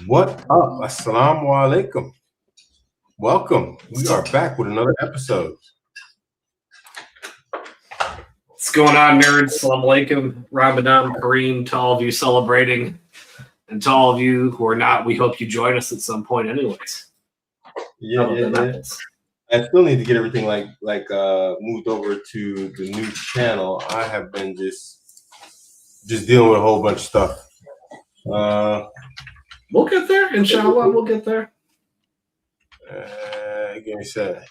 What up? Assalamu alaikum. Welcome. We are back with another episode. What's going on, nerds? Assalamu alaikum. Ramadan Kareem to all of you celebrating. And to all of you who are not, we hope you join us at some point anyways. Yeah. I still need to get everything moved over to the new channel. I have been just dealing with a whole bunch of stuff. We'll get there, inshallah. We'll get there. Give me a sec.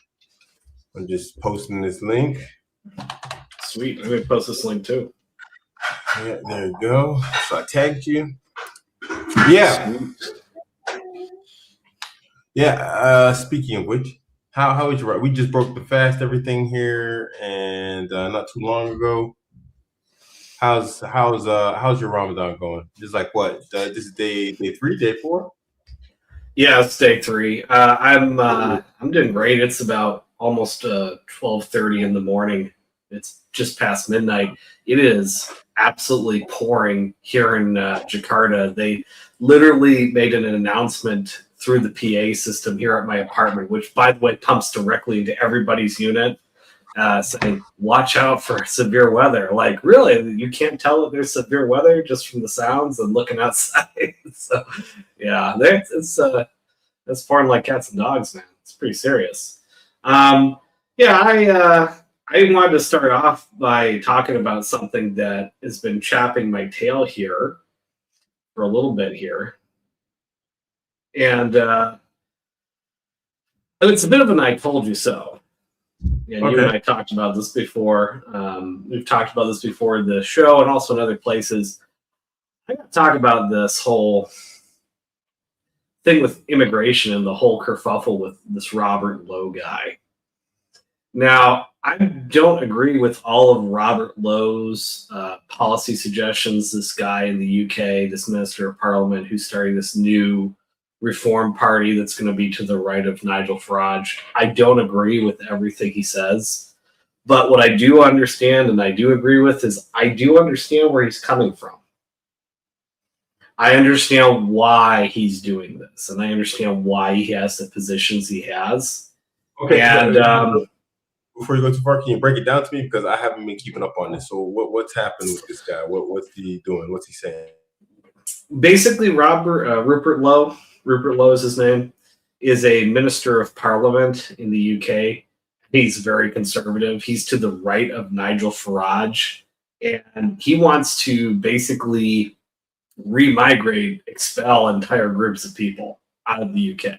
I'm just posting this link. Sweet. I'm going to post this link too. Yeah, there you go. So I tagged you. Yeah. Yeah. Speaking of which, how is your? We just broke the fast, everything here, and not too long ago. How's your Ramadan going? Just like what? This is day 3, day 4. Yeah, it's day 3. I'm doing great. It's about almost 12:30 in the morning. It's just past midnight. It is absolutely pouring here in Jakarta. They literally made an announcement through the PA system here at my apartment, which, by the way, pumps directly into everybody's unit, saying, watch out for severe weather. Like, really? You can't tell that there's severe weather just from the sounds and looking outside? So, yeah, it's pouring like cats and dogs, man. It's pretty serious. I wanted to start off by talking about something that has been chapping my tail here for a little bit here. And it's a bit of an I told you so. And okay. You and I talked about this before. We've talked about this before in the show and also in other places. I got to talk about this whole thing with immigration and the whole kerfuffle with this Robert Lowe guy. Now, I don't agree with all of Robert Lowe's policy suggestions. This guy in the UK, this Minister of Parliament who's starting this new Reform Party that's going to be to the right of Nigel Farage. I don't agree with everything he says. But what I do understand and I do agree with is I do understand where he's coming from. I understand why he's doing this, and I understand why he has the positions he has. Okay, and before you go too far, can you break it down to me? Because I haven't been keeping up on this. So what's happened with this guy? What's he doing? What's he saying? Basically, Rupert Lowe is his name, is a Minister of Parliament in the UK. He's very conservative. He's to the right of Nigel Farage, and he wants to basically expel entire groups of people out of the UK.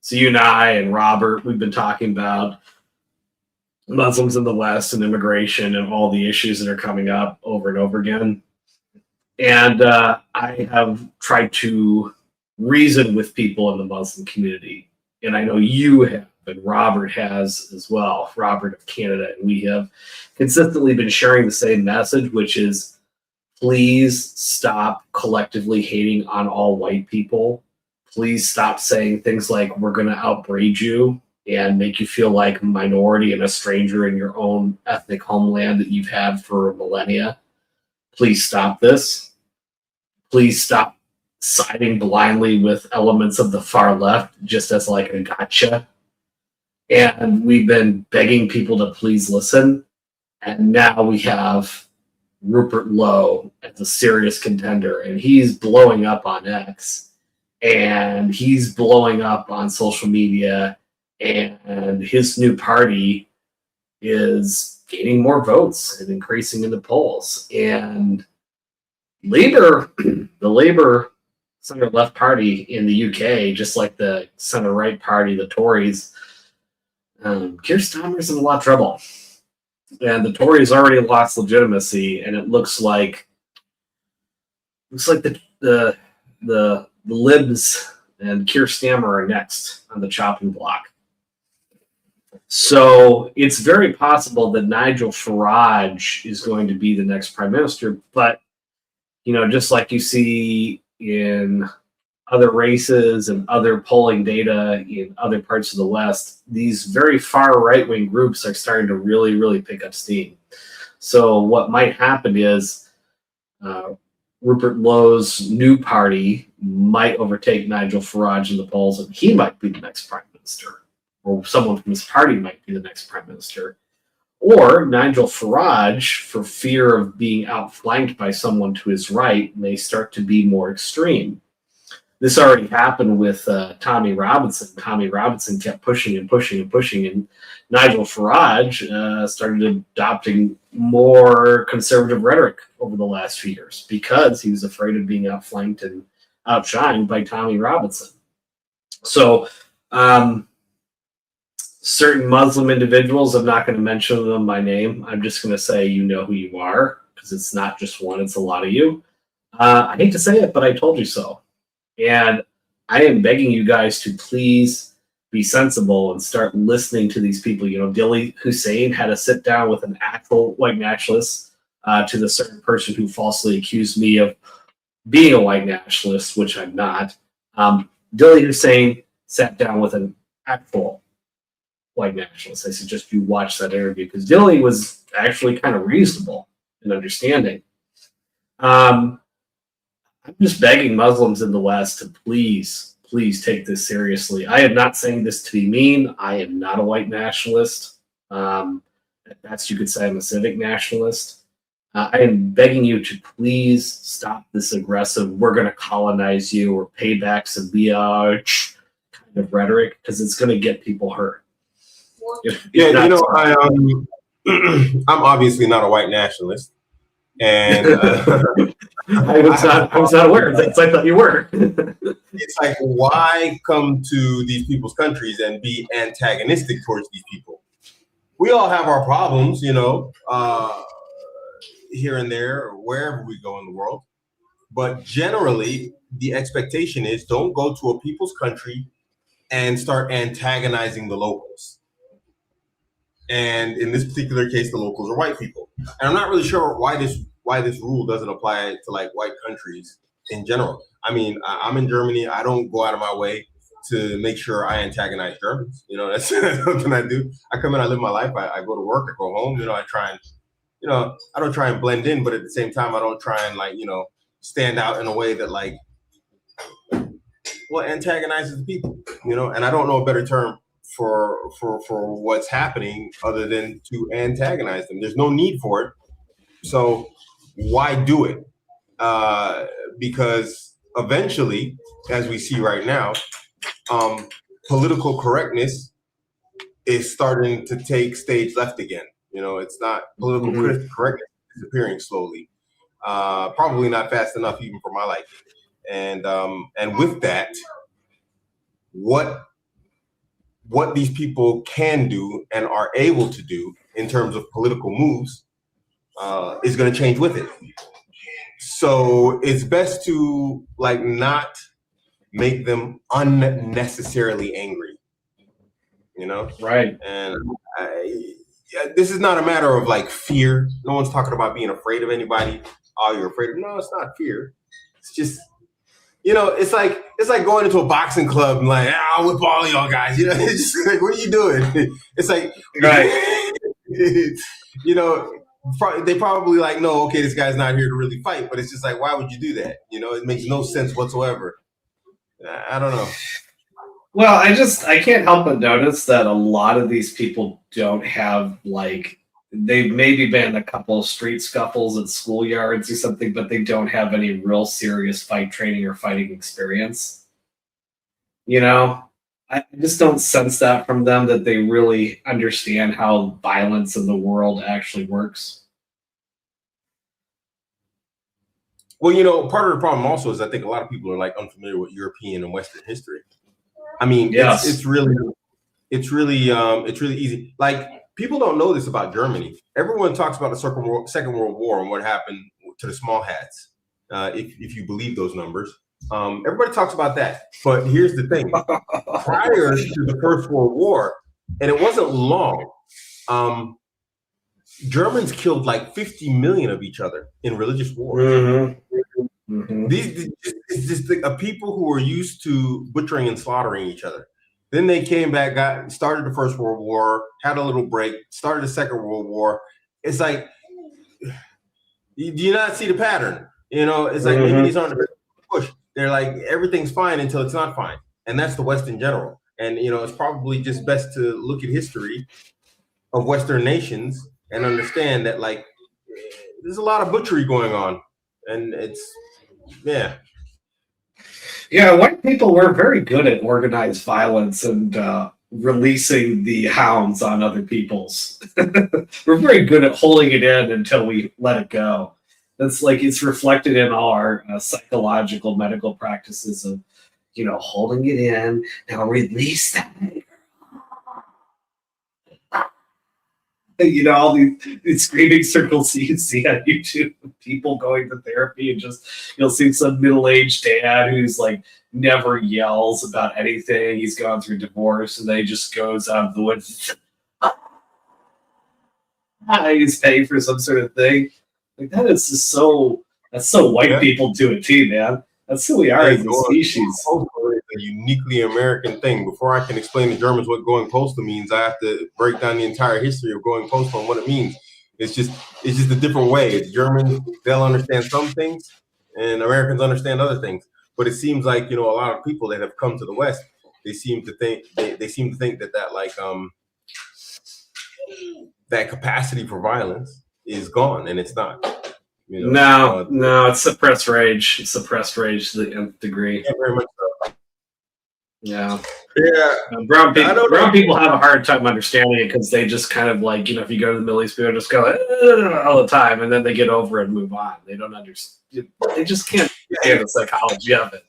So you and I and Robert, we've been talking about Muslims in the West and immigration and all the issues that are coming up over and over again. And I have tried to reason with people in the Muslim community. And I know you have, and Robert has as well, Robert of Canada. And we have consistently been sharing the same message, which is please stop collectively hating on all white people. Please stop saying things like we're going to outbreed you and make you feel like a minority and a stranger in your own ethnic homeland that you've had for millennia. Please stop this. Please stop siding blindly with elements of the far left just as like a gotcha. And we've been begging people to please listen. And now we have Rupert Lowe as a serious contender, and he's blowing up on X, and he's blowing up on social media, and his new party is gaining more votes and increasing in the polls. And the Labour center-left party in the UK, just like the center-right party, the Tories, Keir Starmer's in a lot of trouble. And the Tories already lost legitimacy, and it looks like the Libs and Keir Starmer are next on the chopping block. So it's very possible that Nigel Farage is going to be the next prime minister. But, just like you see in other races and other polling data in other parts of the West, these very far right-wing groups are starting to really, really pick up steam. So what might happen is Rupert Lowe's new party might overtake Nigel Farage in the polls, and he might be the next prime minister, or someone from his party might be the next prime minister. Or Nigel Farage, for fear of being outflanked by someone to his right, may start to be more extreme. This already happened with Tommy Robinson. Tommy Robinson kept pushing and pushing and pushing, and Nigel Farage started adopting more conservative rhetoric over the last few years because he was afraid of being outflanked and outshined by Tommy Robinson. So, certain Muslim individuals, I'm not going to mention them by name. I'm just going to say you know who you are, because it's not just one, it's a lot of you. I hate to say it, but I told you so. And I am begging you guys to please be sensible and start listening to these people. You know, Dilly Hussein had a sit down with an actual white nationalist, to the certain person who falsely accused me of being a white nationalist, which I'm not. Dilly Hussein sat down with an actual white nationalist. I suggest you watch that interview because Dilly was actually kind of reasonable and understanding. I'm just begging Muslims in the West to please take this seriously. I am not saying this to be mean. I am not a white nationalist. At best, you could say I'm a civic nationalist. I am begging you to please stop this aggressive, we're going to colonize you or paybacks and biatch kind of rhetoric, because it's going to get people hurt. I'm obviously not a white nationalist. And I was not aware of that. I thought you were. It's like, why come to these people's countries and be antagonistic towards these people? We all have our problems, here and there, wherever we go in the world. But generally, the expectation is don't go to a people's country and start antagonizing the locals. And in this particular case, the locals are white people. And I'm not really sure why this rule doesn't apply to like white countries in general. I mean, I'm in Germany. I don't go out of my way to make sure I antagonize Germans. That's something I do. I come in, I live my life. I go to work, I go home. I try and, I don't try and blend in, but at the same time, I don't try and stand out in a way that antagonizes the people. And I don't know a better term for what's happening other than to antagonize them. There's no need for it. So why do it? Because eventually, as we see right now, political correctness is starting to take stage left again. It's not political correctness is disappearing slowly. Probably not fast enough even for my liking. And with that, what these people can do and are able to do in terms of political moves is going to change with it. So it's best to not make them unnecessarily angry, Right. And this is not a matter of fear. No one's talking about being afraid of anybody. Oh, you're afraid of? No, it's not fear. It's just, it's like going into a boxing club and I'll whip all y'all guys. It's just like, what are you doing? It's like, right. They probably no, okay, this guy's not here to really fight, but it's just like, why would you do that? It makes no sense whatsoever. I don't know. Well, I can't help but notice that a lot of these people don't have they've maybe been in a couple of street scuffles at schoolyards or something, but they don't have any real serious fight training or fighting experience. I just don't sense that from them, that they really understand how violence in the world actually works. Well, part of the problem also is I think a lot of people are unfamiliar with European and Western history. I mean, yes. it's really easy. People don't know this about Germany. Everyone talks about the Second World War and what happened to the small hats, if you believe those numbers. Everybody talks about that. But here's the thing. Prior to the First World War, and it wasn't long, Germans killed 50 million of each other in religious wars. It's just a people who were used to butchering and slaughtering each other. Then they came back, started the First World War, had a little break, started the Second World War. It's do you not see the pattern? You know, it's like maybe these aren't push. They're like everything's fine until it's not fine, and that's the West in general. And you know, it's probably just best to look at history of Western nations and understand that like there's a lot of butchery going on, and it's yeah. Yeah, white people were very good at organized violence and releasing the hounds on other people's. We're very good at holding it in until we let it go. That's like it's reflected in all our psychological medical practices of, you know, holding it in. Now release that. You know, all these screaming circles you see on YouTube, people going to therapy, and just you'll see some middle-aged dad who's like never yells about anything. He's gone through divorce, and then he just goes out of the woods. He's paying for some sort of thing. Like that is just so. That's so white people do it too, man. That's who we are as a species. It's a uniquely American thing. Before I can explain to Germans what going postal means, I have to break down the entire history of going postal and what it means. It's just a different way. It's Germans, they'll understand some things, and Americans understand other things. But it seems like, you know, a lot of people that have come to the West, they seem to think that like that capacity for violence is gone, and it's not. You know, no, it's suppressed rage. It's suppressed rage to the nth degree. Yeah, very much so. Yeah. Brown people have a hard time understanding it because they just kind of like, you know, if you go to the Middle East, people just go all the time, and then they get over it and move on. They don't understand. They just can't understand the psychology of it.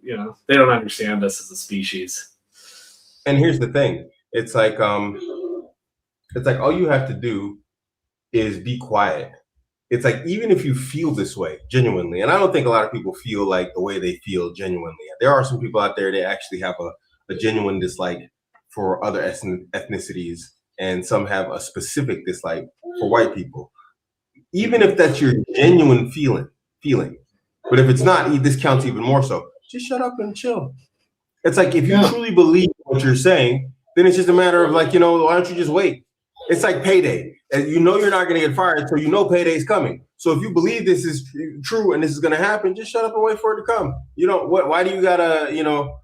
You know, they don't understand us as a species. And here's the thing: it's like all you have to do is be quiet. It's like, even if you feel this way genuinely, and I don't think a lot of people feel like the way they feel genuinely. There are some people out there that actually have a genuine dislike for other ethnicities, and some have a specific dislike for white people. Even if that's your genuine feeling, but if it's not, this counts even more so. Just shut up and chill. It's like, if you truly believe what you're saying, then it's just a matter of like, you know, why don't you just wait? It's like payday. And you know you're not going to get fired until you know payday's coming. So if you believe this is true and this is going to happen, just shut up and wait for it to come. You know what? Why do you gotta, you know?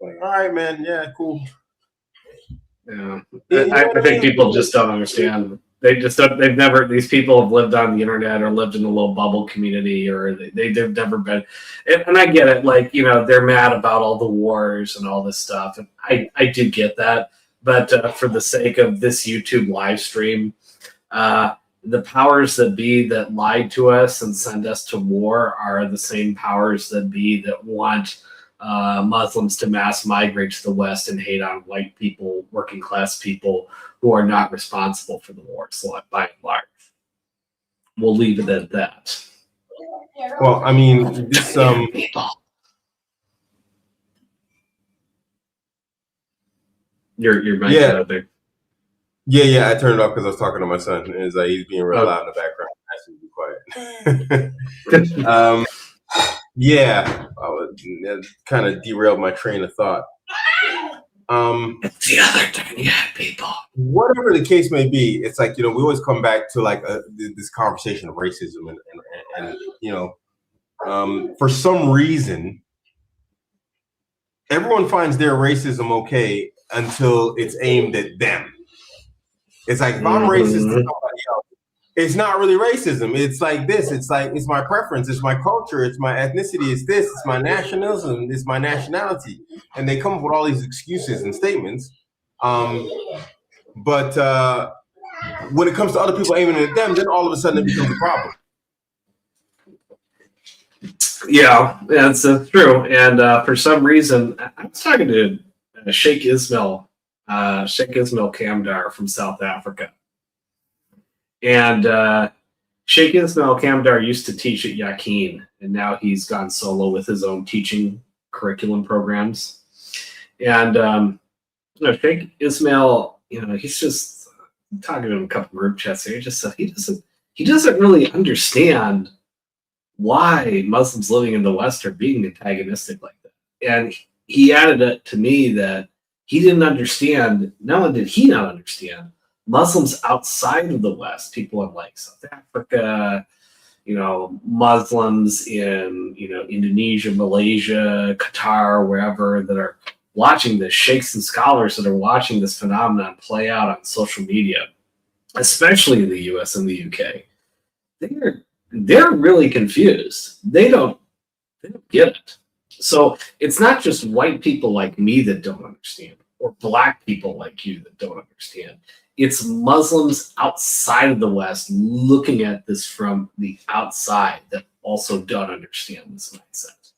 Like, all right, man. Yeah, cool. Yeah, I think people just don't understand. They just don't. They've never. These people have lived on the internet or lived in a little bubble community, or they've never been. And I get it. Like, you know, they're mad about all the wars and all this stuff. And I do get that. But for the sake of this YouTube live stream, the powers that be that lied to us and send us to war are the same powers that be that want Muslims to mass migrate to the West and hate on white people, working class people who are not responsible for the war, so by and large. We'll leave it at that. Well, I mean, this people. Your mic out there. Yeah, I turned it off because I was talking to my son. It's like he's being real loud in the background. I should be quiet. Kind of derailed my train of thought. It's the other turn, people. Whatever the case may be, it's like, you know, we always come back to like this conversation of racism, and you know, for some reason, everyone finds their racism okay until it's aimed at them. It's like, if I'm racist to somebody else, it's not really racism. It's like this. It's like, it's my preference. It's my culture. It's my ethnicity. It's this. It's my nationalism. It's my nationality. And they come up with all these excuses and statements. But when it comes to other people aiming at them, then all of a sudden it becomes a problem. Yeah, that's true. And for some reason, I was talking to Sheikh Ismail Kamdar from South Africa. And Sheikh Ismail Kamdar used to teach at Yaqeen, and now he's gone solo with his own teaching curriculum programs. And you know, Sheikh Ismail, you know, he's just talking to him in a couple group chats here. He doesn't really understand why Muslims living in the West are being antagonistic like that. And he added it to me that he didn't understand. Not only did he not understand, Muslims outside of the West, people in like South Africa, Muslims in, Indonesia, Malaysia, Qatar, wherever, that are watching this, sheikhs and scholars that are watching this phenomenon play out on social media, especially in the US and the UK. They're really confused. They don't get it. So it's not just white people like me that don't understand, or black people like you that don't understand. It's Muslims outside of the West looking at this from the outside that also don't understand this mindset.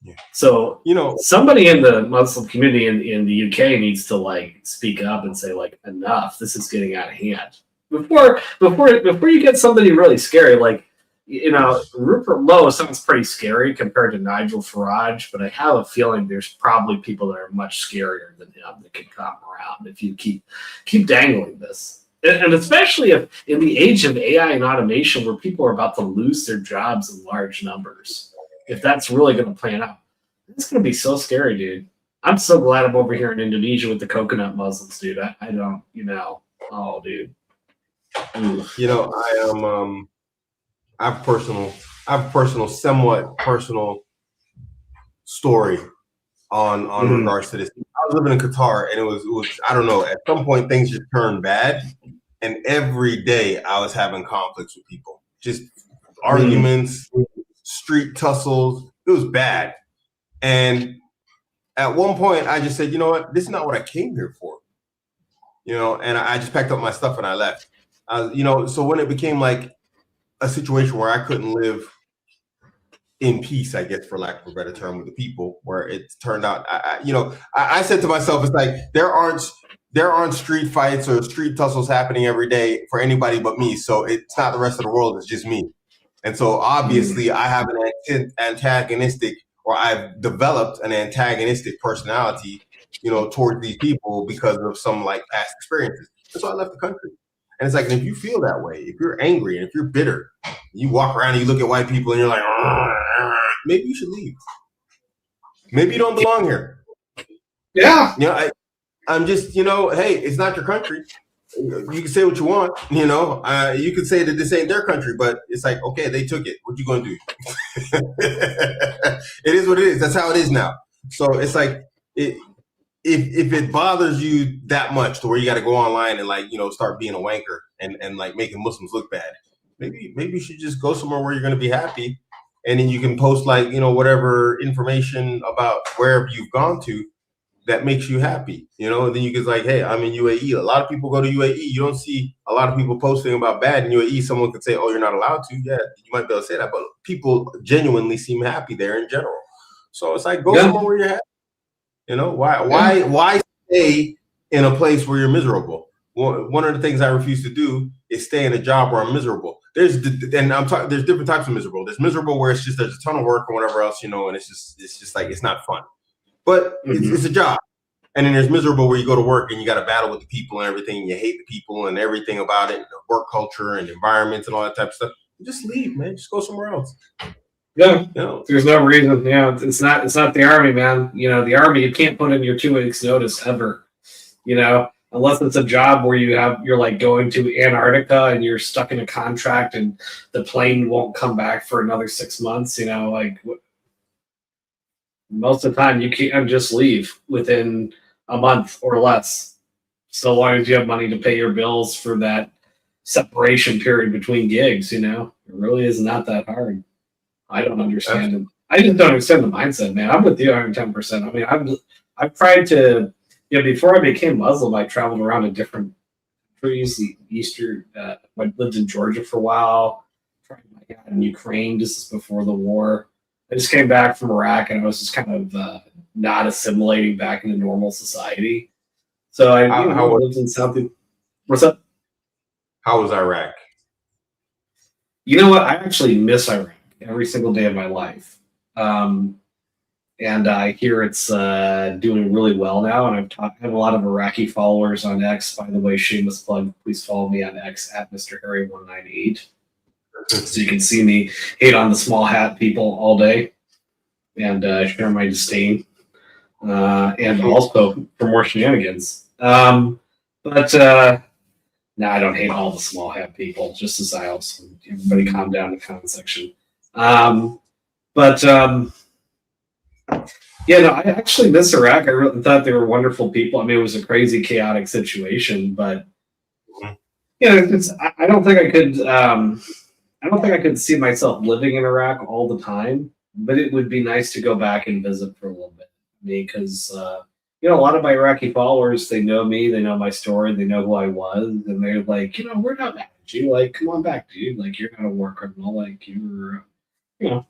Yeah. So, somebody in the Muslim community in the UK needs to speak up and say enough. This is getting out of hand. Before you get somebody really scary, Rupert Lowe sounds pretty scary compared to Nigel Farage, but I have a feeling there's probably people that are much scarier than him that can come around if you keep dangling this. And especially if in the age of AI and automation where people are about to lose their jobs in large numbers, if that's really going to plan out, it's going to be so scary, dude. I'm so glad I'm over here in Indonesia with the coconut Muslims, dude. I don't, oh, dude. Oof. I have a somewhat personal story on regards to this. I was living in Qatar, and it was I don't know. At some point, things just turned bad, and every day I was having conflicts with people, just arguments, street tussles. It was bad, and at one point, I just said, you know what, this is not what I came here for, and I just packed up my stuff and I left. So when it became like a situation where I couldn't live in peace, I guess, for lack of a better term, with the people, where it turned out, I said to myself, it's like there aren't street fights or street tussles happening every day for anybody but me. So it's not the rest of the world; it's just me. And so obviously, I have an antagonistic, or I've developed an antagonistic personality, towards these people because of some past experiences. And so I left the country. And it's like, and if you feel that way, if you're angry and if you're bitter, you walk around and you look at white people and you're like, maybe you should leave. Maybe you don't belong here. Yeah. I'm just, hey, it's not your country. You can say what you want, you could say that this ain't their country, but it's like, okay, they took it. What you going to do? It is what it is. That's how it is now. So it's like, if it bothers you that much to where you got to go online and start being a wanker and making Muslims look bad, maybe you should just go somewhere where you're going to be happy, and then you can post whatever information about wherever you've gone to that makes you happy, and then you can hey, I'm in UAE. A lot of people go to UAE. You don't see a lot of people posting about bad in UAE. Someone could say, oh, you're not allowed to. Yeah, you might be able to say that, but people genuinely seem happy there in general. So it's like, go somewhere where you're happy. Why stay in a place where you're miserable? One of the things I refuse to do is stay in a job where I'm miserable. There's different types of miserable. There's miserable where there's a ton of work or whatever else, and it's just like, it's not fun. But it's a job. And then there's miserable where you go to work and you got to battle with the people and everything. And you hate the people and everything about it, and the work culture and environments and all that type of stuff. Just leave, man. Just go somewhere else. Yeah, there's no reason. It's not the army, man. The army, you can't put in your 2 weeks notice ever. Unless it's a job where you're going to Antarctica and you're stuck in a contract and the plane won't come back for another 6 months. Most of the time you can't just leave within a month or less, so long as you have money to pay your bills for that separation period between gigs. It really is not that hard. I don't understand it. I just don't understand the mindset, man. I'm with you 110%. I mean, I've tried to, before I became Muslim, I traveled around to different countries. The Eastern, I lived in Georgia for a while. Tried my God in Ukraine just before the war. I just came back from Iraq, and I was just kind of not assimilating back into normal society. So I lived in South. What's up? How was Iraq? You know what? I actually miss Iraq every single day of my life. And I hear it's doing really well now. And I have a lot of Iraqi followers on X. By the way, shameless plug, please follow me on X at Mr. Harry198. So you can see me hate on the small hat people all day and share my disdain. And also for more shenanigans. But Now I don't hate all the small hat people, just as I also everybody calm down in the comment section. But yeah, no, I actually miss Iraq. I really thought they were wonderful people. I mean, it was a crazy, chaotic situation, but you know, I don't think I could. I don't think I could see myself living in Iraq all the time, but it would be nice to go back and visit for a little bit. Because you know, a lot of my Iraqi followers, they know me, they know my story, they know who I was, and they're like, you know, we're not mad at you. Like, come on back, dude. Like, you're not a war criminal. Like, you're, you know,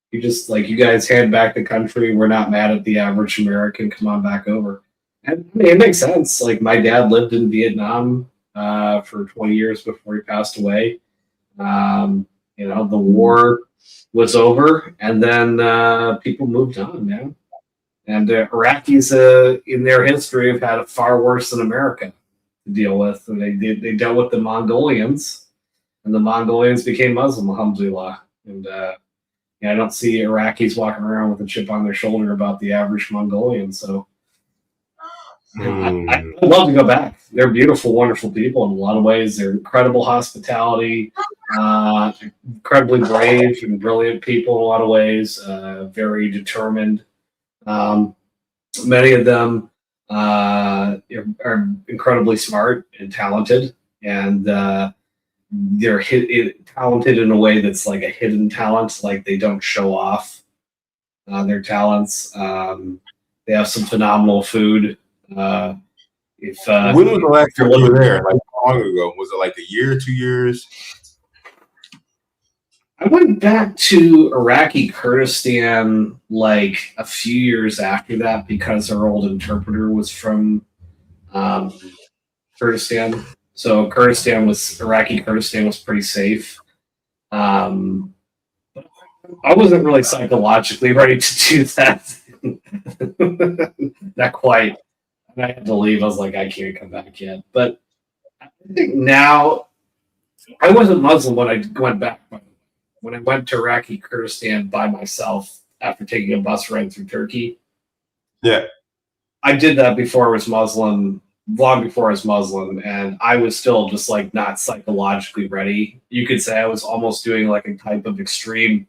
you just like you guys hand back the country. We're not mad at the average American. Come on back over. And I mean, it makes sense. Like, my dad lived in Vietnam for 20 years before he passed away. You know, the war was over, and then people moved on, man. And Iraqis, in their history, have had it far worse than America to deal with. And they dealt with the Mongolians, and the Mongolians became Muslim, alhamdulillah. And yeah, I don't see Iraqis walking around with a chip on their shoulder about the average Mongolian. So I'd love to go back. They're beautiful, wonderful people in a lot of ways. They're incredible hospitality, incredibly brave and brilliant people in a lot of ways, very determined. Many of them are incredibly smart and talented, and they're talented in a way that's like a hidden talent, like they don't show off their talents. They have some phenomenal food. When was the last time you were there? Like how long ago? Was it like a year, 2 years? I went back to Iraqi Kurdistan like a few years after that because our old interpreter was from Kurdistan. So Iraqi Kurdistan was pretty safe. I wasn't really psychologically ready to do that. Not quite. And I had to leave. I was like, I can't come back yet. But I think now, I wasn't Muslim when I went back. When I went to Iraqi Kurdistan by myself after taking a bus ride through Turkey. Yeah. I did that before I was Muslim, long before I was Muslim, and I was still just like not psychologically ready. You could say I was almost doing like a type of extreme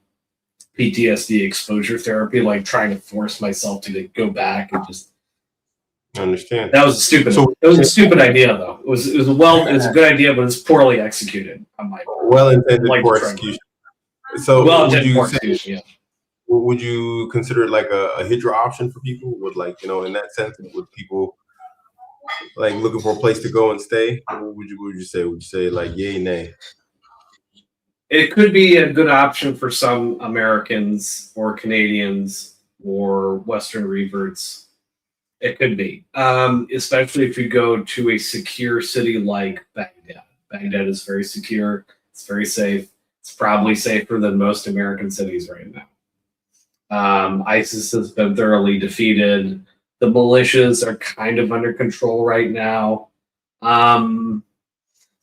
PTSD exposure therapy, like trying to force myself to go back and just. I understand. That was stupid. It was a stupid idea, though. It was a good idea, but it's poorly executed. On my well-intended poor execution. So would you consider it like a hijra option for people? Would like, you know, in that sense, would people like looking for a place to go and stay? What would you say? Would you say like yay, nay? It could be a good option for some Americans or Canadians or Western reverts. It could be, especially if you go to a secure city like Baghdad. Baghdad is very secure. It's very safe. It's probably safer than most American cities right now. ISIS has been thoroughly defeated. The militias are kind of under control right now.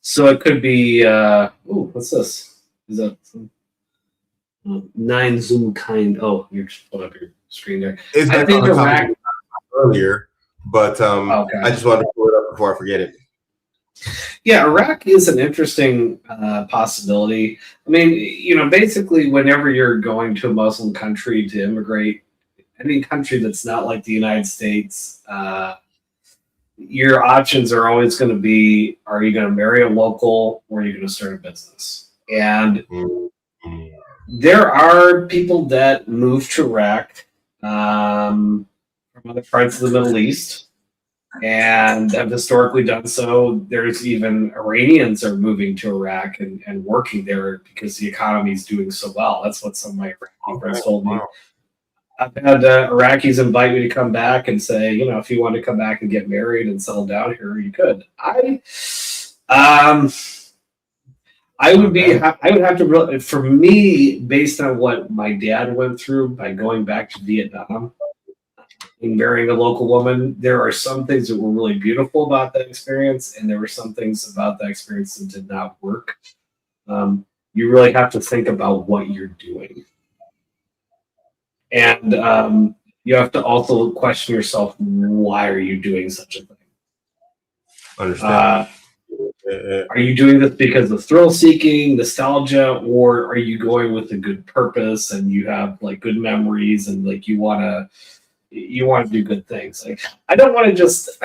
So it could be, what's this? Is that some, 9 Zoom kind? Oh, you're just pulling up your screen there. I think Iraq earlier, but okay. I just wanted to pull it up before I forget it. Yeah, Iraq is an interesting possibility. I mean, you know, basically, whenever you're going to a Muslim country to immigrate, any country that's not like the United States, your options are always going to be: are you going to marry a local, or are you going to start a business? And there are people that move to Iraq from other parts of the Middle East, and have historically done so. There's even Iranians are moving to Iraq and working there because the economy is doing so well. That's what some of my Iraqi friends told me. I've had Iraqis invite me to come back and say, you know, if you want to come back and get married and settle down here, you could. I would have to, for me, based on what my dad went through by going back to Vietnam and marrying a local woman, there are some things that were really beautiful about that experience, and there were some things about that experience that did not work. You really have to think about what you're doing. And you have to also question yourself, why are you doing such a thing? Understand. Are you doing this because of thrill seeking, nostalgia, or are you going with a good purpose and you have like good memories and like you want to do good things? Like I don't want to just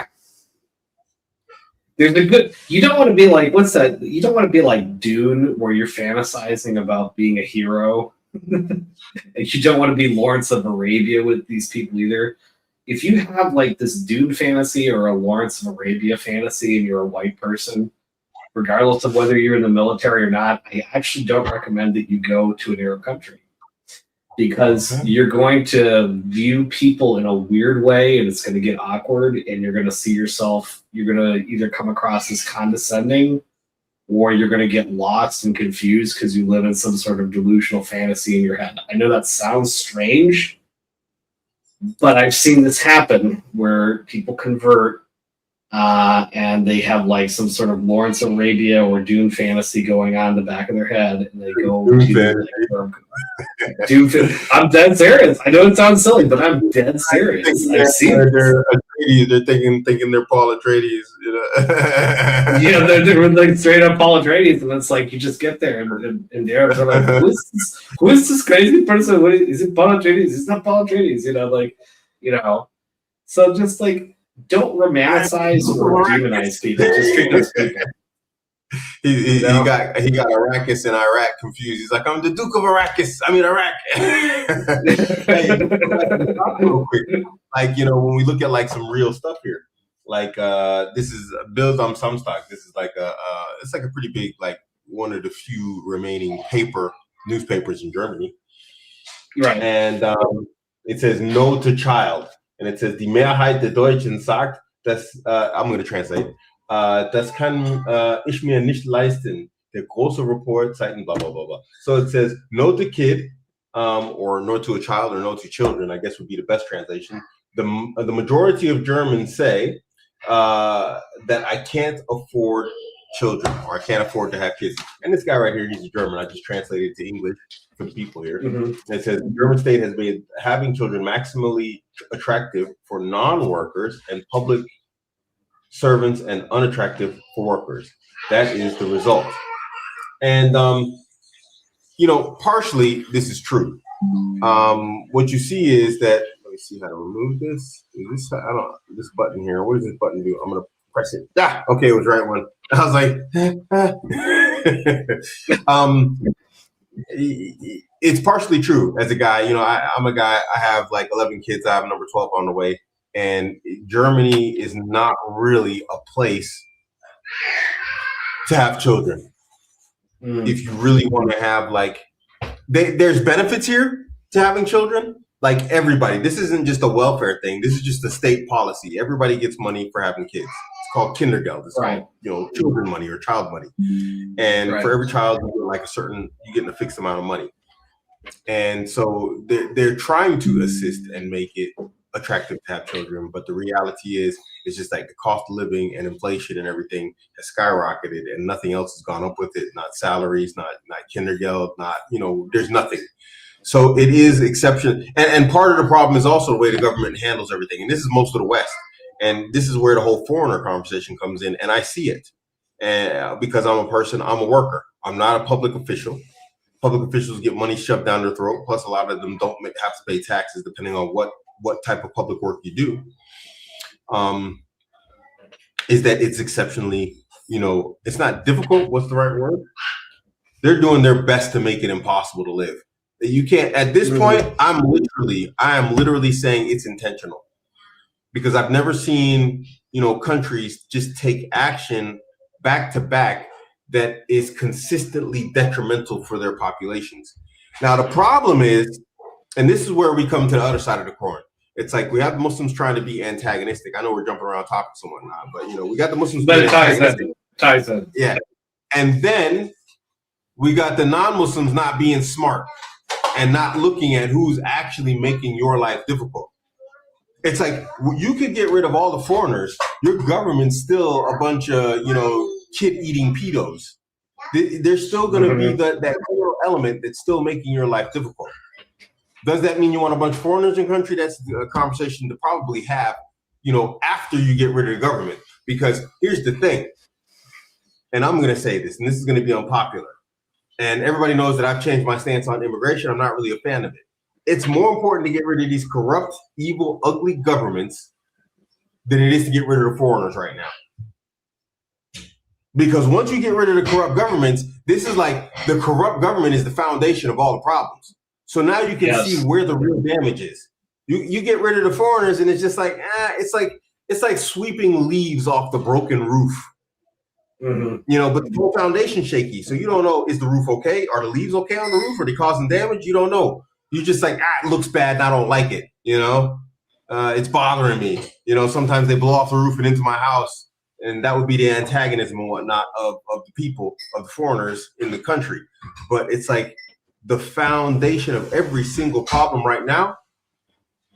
there's a good you don't want to be like what's that? You don't want to be like Dune where you're fantasizing about being a hero. And you don't want to be Lawrence of Arabia with these people either. If you have like this Dune fantasy or a Lawrence of Arabia fantasy and you're a white person, regardless of whether you're in the military or not, I actually don't recommend that you go to an Arab country because you're going to view people in a weird way and it's going to get awkward and you're going to see yourself, you're going to either come across as condescending or you're going to get lost and confused because you live in some sort of delusional fantasy in your head. I know that sounds strange, but I've seen this happen where people convert and they have like some sort of Lawrence of Arabia or Dune fantasy going on in the back of their head, and they go Dune. I'm dead serious. I know it sounds silly, but I'm dead serious. I've seen they're thinking they're Paul Atreides. You know? Yeah, they're like straight up Paul Atreides, and it's like you just get there, and the Arabs are like, "Who is this crazy person? Is it Paul Atreides? It's not Paul Atreides." So just like. Don't romanticize or demonize people. Just treat them as people. He got Arrakis and Iraq confused. He's like, I'm the Duke of Arrakis. I mean Iraq. Hey, real quick. Like, when we look at like some real stuff here, like this is Bild am Samstag. This is like it's like a pretty big, like one of the few remaining newspapers in Germany. Right. And it says no to child. And it says, die Mehrheit der Deutschen sagt, dass, I'm going to translate, das kann ich mir nicht leisten. Der große Report, Zeiten, blah, blah, blah, blah. So it says, no to kid, or no to a child, or no to children, I guess would be the best translation. The majority of Germans say that I can't afford children, or I can't afford to have kids. And this guy right here, he's German. I just translated it to English for the people here. Mm-hmm. It says, the German state has made having children maximally attractive for non-workers and public servants and unattractive for workers. That is the result. And, partially this is true. What you see is that, let me see how to remove this. This button here, what does this button do? I'm going to press it. Okay, it was the right one. I was like, it's partially true as a guy. I'm a guy, I have like 11 kids. I have number 12 on the way. And Germany is not really a place to have children. If you really want to have there's benefits here to having children. Like everybody, this isn't just a welfare thing. This is just a state policy. Everybody gets money for having kids. It's called Kindergeld. It's called, children money or child money. And for every child, you get you get a fixed amount of money. And so they're trying to assist and make it attractive to have children. But the reality is, it's just like the cost of living and inflation and everything has skyrocketed, and nothing else has gone up with it. Not salaries, not Kindergeld, there's nothing. So it is exception. And part of the problem is also the way the government handles everything. And this is most of the West. And this is where the whole foreigner conversation comes in. And I see it. And because I'm a worker. I'm not a public official. Public officials get money shoved down their throat. Plus, a lot of them don't have to pay taxes depending on what type of public work you do. Is that it's exceptionally, it's not difficult. What's the right word? They're doing their best to make it impossible to live. You can't, at this point, I am literally saying it's intentional, because I've never seen, countries just take action back to back that is consistently detrimental for their populations. Now, the problem is, and this is where we come to the other side of the coin. It's like we have the Muslims trying to be antagonistic. I know we're jumping around topics and whatnot, but we got the Muslims. But it ties in. Yeah. And then we got the non-Muslims not being smart and not looking at who's actually making your life difficult. It's like you could get rid of all the foreigners. Your government's still a bunch of, kid-eating pedos. There's still going to be that little element that's still making your life difficult. Does that mean you want a bunch of foreigners in the country? That's a conversation to probably have, after you get rid of the government. Because here's the thing. and I'm going to say this, and this is going to be unpopular, and everybody knows that I've changed my stance on immigration. I'm not really a fan of it. It's more important to get rid of these corrupt, evil, ugly governments than it is to get rid of the foreigners right now. Because once you get rid of the corrupt governments, this is like the corrupt government is the foundation of all the problems. So now you can see where the real damage is. You get rid of the foreigners, and it's just like it's like sweeping leaves off the broken roof. Mm-hmm. You know, but the whole foundation's shaky, so you don't know, is the roof okay? Are the leaves okay on the roof? Are they causing damage? You don't know. You just like, it looks bad and I don't like it. You know, it's bothering me. You know, sometimes they blow off the roof and into my house. And that would be the antagonism and whatnot of the people, of the foreigners in the country. But it's like the foundation of every single problem right now,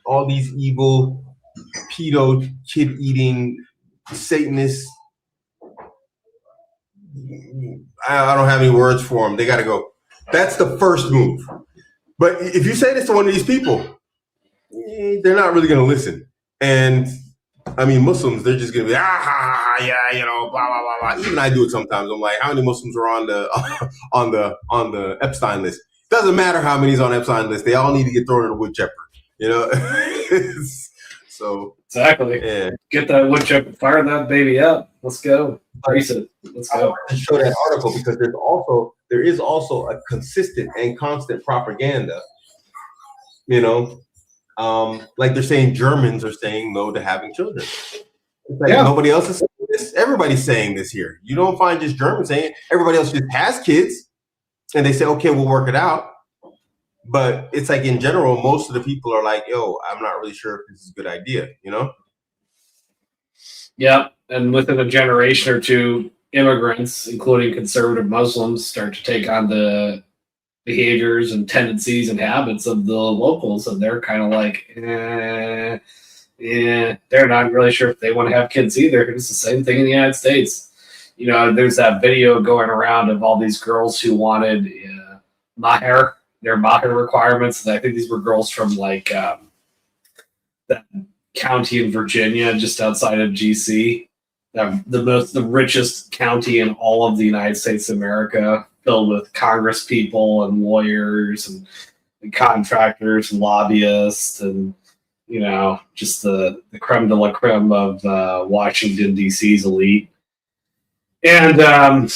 all these evil, pedo, kid-eating, Satanists, I don't have any words for them. They got to go. That's the first move. But if you say this to one of these people, they're not really going to listen. And I mean, Muslims, they're just gonna be yeah, you know, blah blah blah blah. Even I do it sometimes. I'm like, how many Muslims are on the Epstein list? Doesn't matter how many's on Epstein list. They all need to get thrown in the wood chipper. You know. So exactly. Yeah. Get that wood chipper, fire that baby up. Let's go. Grease it. Let's go. I wanted to show that article because there is also a consistent and constant propaganda. You know. Like they're saying Germans are saying no to having children. It's like nobody else is saying this. Everybody's saying this here. You don't find just Germans saying it. Everybody else just has kids and they say, okay, we'll work it out. But it's like in general, most of the people are like, yo, I'm not really sure if this is a good idea, you know? Yeah. And within a generation or two, immigrants, including conservative Muslims, start to take on the behaviors and tendencies and habits of the locals, and they're kind of like, they're not really sure if they want to have kids either. It's the same thing in the United States. You know, there's that video going around of all these girls who wanted their Maher requirements, and I think these were girls from like that county in Virginia, just outside of GC, the richest county in all of the United States of America, filled with Congress people and lawyers and contractors and lobbyists and, you know, just the creme de la creme of Washington, D.C.'s elite. And,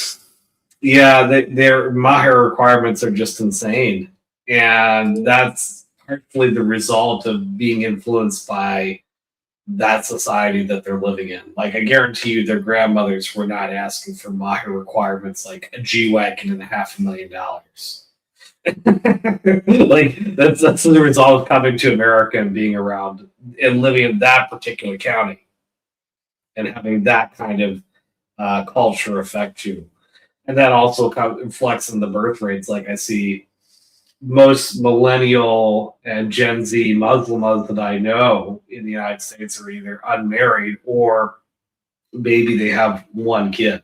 their Maher requirements are just insane. And that's partly the result of being influenced by that society that they're living in. Like, I guarantee you their grandmothers were not asking for Maher requirements like a G-Wagon and $500,000. Like, that's the result of coming to America and being around and living in that particular county and having that kind of culture affect you. And that also reflects in the birth rates. Like, I see most millennial and Gen Z Muslims that I know in the United States are either unmarried or maybe they have one kid.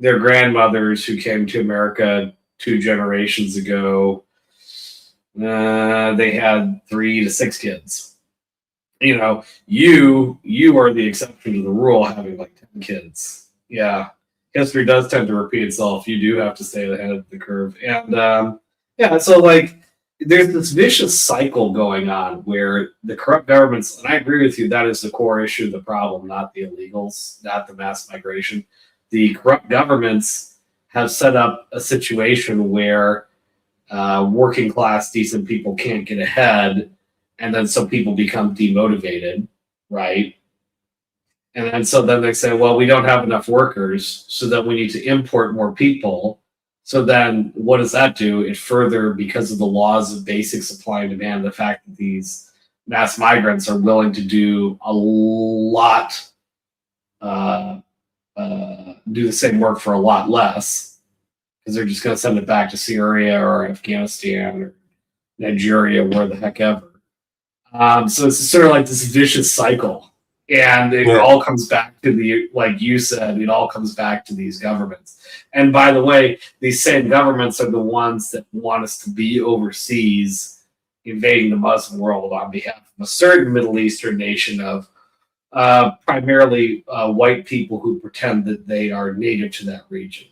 Their grandmothers who came to America 2 generations ago, they had 3 to 6 kids. You know, you are the exception to the rule, having like 10 kids. Yeah, history does tend to repeat itself. You do have to stay ahead of the curve. And so like there's this vicious cycle going on where the corrupt governments, and I agree with you, that is the core issue of the problem, not the illegals, not the mass migration. The corrupt governments have set up a situation where working class, decent people can't get ahead, and then some people become demotivated, right? And then they say, well, we don't have enough workers, so then we need to import more people. So then what does that do? It further, because of the laws of basic supply and demand, the fact that these mass migrants are willing to do a lot, do the same work for a lot less, because they're just going to send it back to Syria or Afghanistan or Nigeria, where the heck ever. So it's sort of like this vicious cycle. And it all comes back to like you said, it all comes back to these governments. And by the way, these same governments are the ones that want us to be overseas invading the Muslim world on behalf of a certain Middle Eastern nation of primarily white people who pretend that they are native to that region.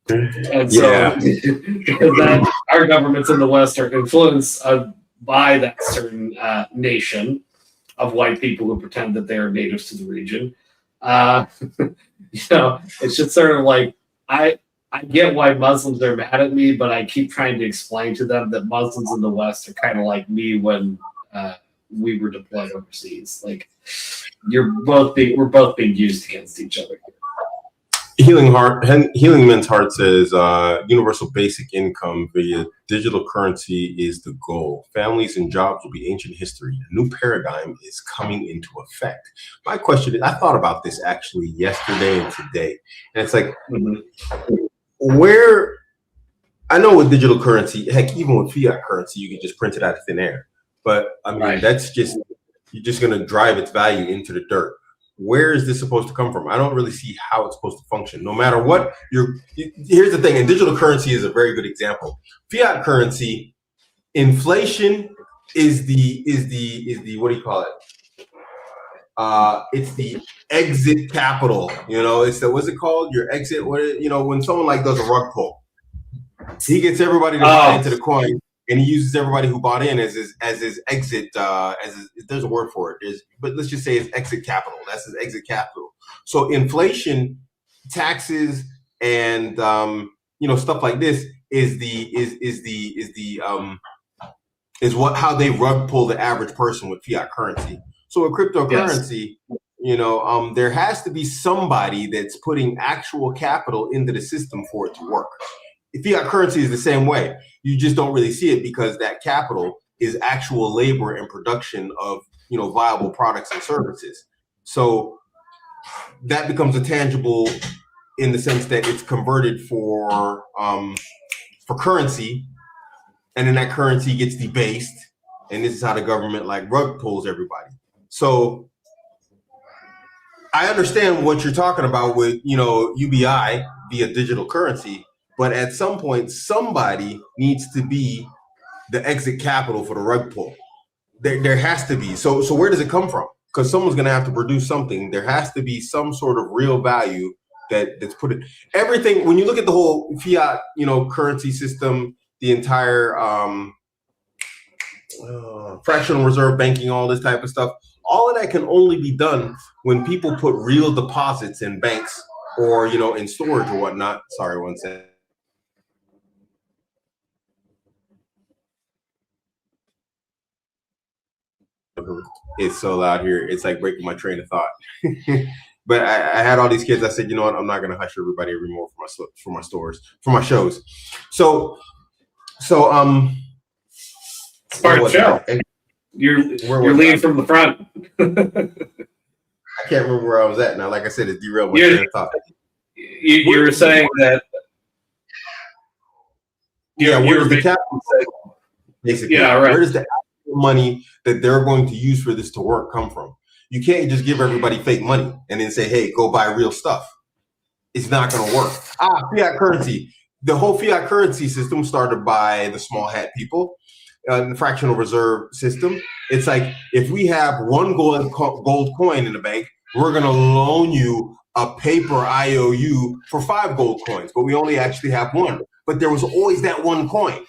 And so, Yeah. because that our governments in the West are influenced by that certain nation of white people who pretend that they are natives to the region. It's just sort of like I get why Muslims are mad at me, but I keep trying to explain to them that Muslims in the West are kind of like me when we were deployed overseas. Like we're both being used against each other. Healing Men's Heart says universal basic income via digital currency is the goal. Families and jobs will be ancient history. A new paradigm is coming into effect. My question is, I thought about this actually yesterday and today, and it's like, where, I know with digital currency, heck, even with fiat currency, you can just print it out of thin air. But I mean, that's just, you're just going to drive its value into the dirt. Where is this supposed to come from? I don't really see how it's supposed to function. No matter what, here's the thing, and digital currency is a very good example. Fiat currency, inflation is the what do you call it? It's the exit capital. It's the, what's it called? Your exit. When someone like does a rug pull, he gets everybody to buy into the coin. And he uses everybody who bought in as his exit. There's a word for it. But let's just say it's exit capital. That's his exit capital. So inflation, taxes, and stuff like this is how they rug pull the average person with fiat currency. So with cryptocurrency, there has to be somebody that's putting actual capital into the system for it to work. Fiat currency is the same way. You just don't really see it because that capital is actual labor and production of viable products and services. So that becomes a tangible in the sense that it's converted for currency, and then that currency gets debased, and this is how the government rug pulls everybody. So I understand what you're talking about with UBI via digital currency. But at some point, somebody needs to be the exit capital for the rug pull. There has to be. So where does it come from? Because someone's going to have to produce something. There has to be some sort of real value that's put in. Everything, when you look at the whole fiat, currency system, the entire fractional reserve banking, all this type of stuff, all of that can only be done when people put real deposits in banks or, in storage or whatnot. Sorry, one second. It's so loud here. It's like breaking my train of thought. But I had all these kids. I said, you know what? I'm not going to hush everybody anymore for my shows. So Smart show. You're leading from the front. I can't remember where I was at now. Like I said, it derailed my train of thought. You were saying that. Where does the capital basically? Yeah, right. Where does the money that they're going to use for this to work come from? You can't just give everybody fake money and then say, hey, go buy real stuff. It's not going to work. Fiat currency. The whole fiat currency system started by the small hat people, the fractional reserve system. It's like, if we have one gold coin in the bank, we're going to loan you a paper IOU for 5 gold coins, but we only actually have one. But there was always that one coin.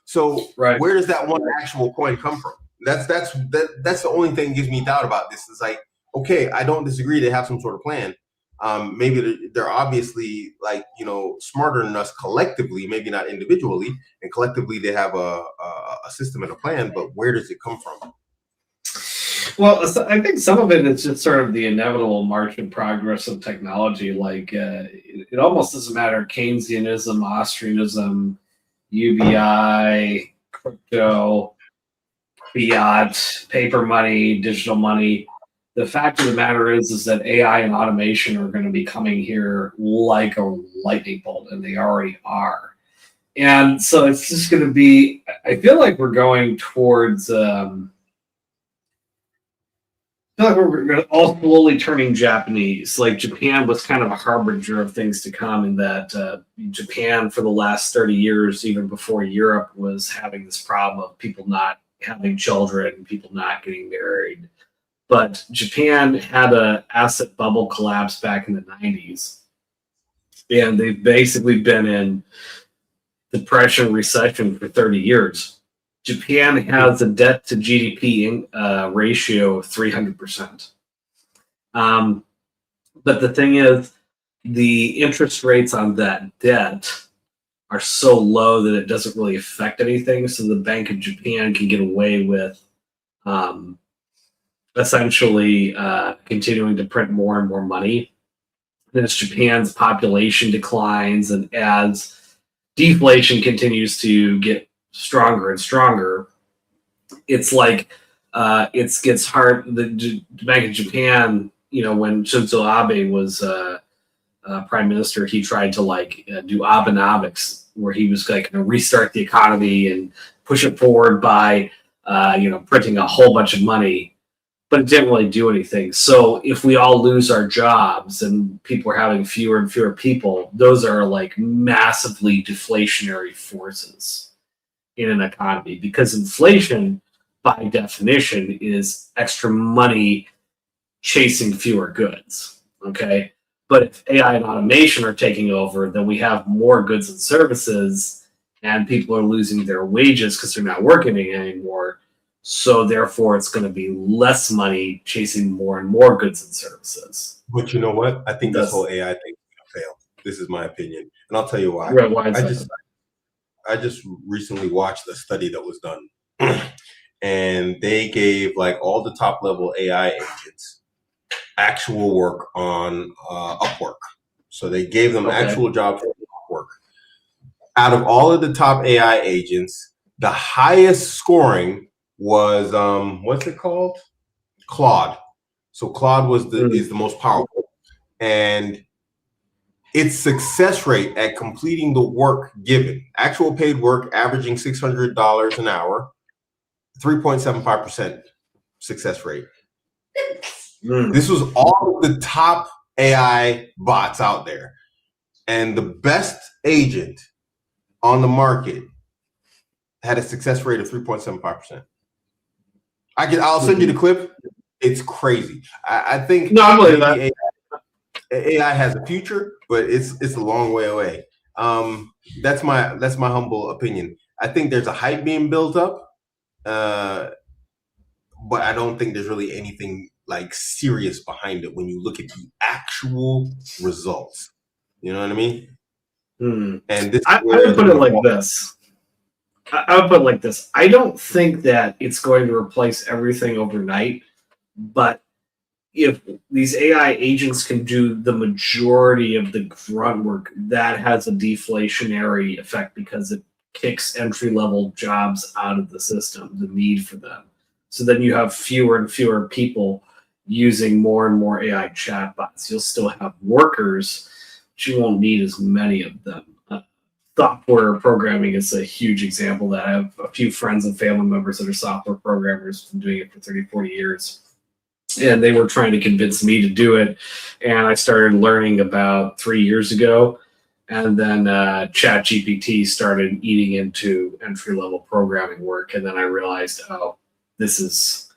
So where does that one actual coin come from? That's the only thing that gives me doubt about this. It's like, okay, I don't disagree. They have some sort of plan. Maybe they're obviously smarter than us collectively, maybe not individually, and collectively they have a system and a plan. But where does it come from? Well, I think some of it is just sort of the inevitable march and progress of technology. It almost doesn't matter Keynesianism, Austrianism, UBI, crypto, fiat, paper money, digital money. The fact of the matter is that AI and automation are going to be coming here like a lightning bolt, and they already are. And so it's just going to be, I feel like we're going towards, I feel like we're all slowly turning Japanese. Like Japan was kind of a harbinger of things to come, in that Japan for the last 30 years, even before Europe, was having this problem of people not having children, people not getting married. But Japan had an asset bubble collapse back in the 90s, and they've basically been in depression, recession for 30 years. Japan has a debt to GDP ratio of 300%. But the thing is, the interest rates on that debt are so low that it doesn't really affect anything. So the Bank of Japan can get away with essentially continuing to print more and more money. And as Japan's population declines and as deflation continues to get stronger and stronger, it's like it gets hard. The Bank of Japan, when Shinzo Abe was prime minister, he tried to do Abenomics, where he was going to restart the economy and push it forward by printing a whole bunch of money, but it didn't really do anything. So if we all lose our jobs and people are having fewer and fewer people, those are like massively deflationary forces in an economy, because inflation by definition is extra money chasing fewer goods. Okay. But if AI and automation are taking over, then we have more goods and services, and people are losing their wages because they're not working anymore. So therefore, it's going to be less money chasing more and more goods and services. But you know what? I think this whole AI thing is going to fail. This is my opinion, and I'll tell you why. Right, why I just recently watched a study that was done, and they gave all the top level AI agents actual work on Upwork. So they gave them actual jobs on Upwork. Out of all of the top AI agents, the highest scoring was what's it called? Claude. So Claude was is the most powerful, and its success rate at completing the work given, actual paid work, averaging $600 an hour, 3.75% success rate. This was all of the top AI bots out there, and the best agent on the market had a success rate of 3.75%. I'll send you the clip. It's crazy. I think I believe that. AI has a future, but it's a long way away. That's my humble opinion. I think there's a hype being built up, but I don't think there's really anything serious behind it when you look at the actual results. You know what I mean? And I would put it like this. I would put it like this. I don't think that it's going to replace everything overnight, but if these AI agents can do the majority of the grunt work, that has a deflationary effect because it kicks entry-level jobs out of the system, the need for them. So then you have fewer and fewer people using more and more AI chatbots. You'll still have workers, but you won't need as many of them. Software programming is a huge example that I have a few friends and family members that are software programmers, been doing it for 30, 40 years. And they were trying to convince me to do it. And I started learning about 3 years ago. And then ChatGPT started eating into entry-level programming work. And then I realized, as